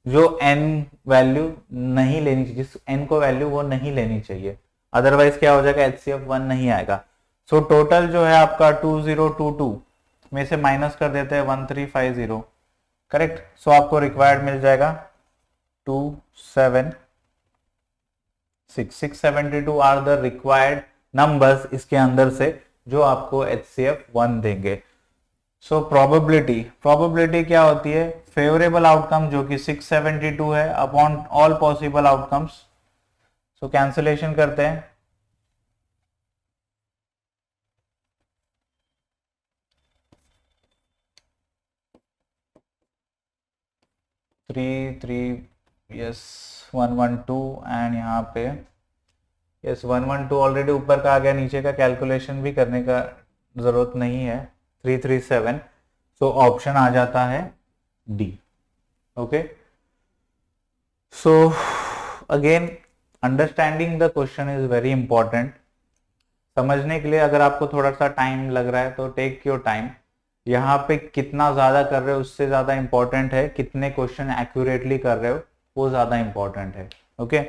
जो n वैल्यू नहीं लेनी चाहिए, जिस n को वैल्यू वो नहीं लेनी चाहिए, अदरवाइज क्या हो जाएगा, HCF 1 नहीं आएगा। सो टोटल जो है आपका 2022 में से माइनस कर देते हैं 1350, करेक्ट। सो आपको रिक्वायर्ड मिल जाएगा 672 आर द रिक्वायर्ड नंबर्स इसके अंदर से जो आपको HCF1 देंगे। सो प्रोबेबिलिटी क्या होती है, फेवरेबल आउटकम जो कि 672 है अपॉन ऑल पॉसिबल आउटकम्स। सो कैंसिलेशन करते हैं, थ्री यस 112 एंड यहाँ पे यस 112 ऑलरेडी ऊपर का आ गया, नीचे का कैलकुलेशन भी करने का जरूरत नहीं है, 337। सो ऑप्शन आ जाता है D. Okay, so again understanding the question is very important. समझने के लिए अगर आपको थोड़ा सा टाइम लग रहा है तो टेक योर टाइम। यहाँ पे कितना ज्यादा कर रहे हो उससे ज्यादा इंपॉर्टेंट है कितने क्वेश्चन एक्यूरेटली कर रहे हो, वो ज्यादा इंपॉर्टेंट है। ओके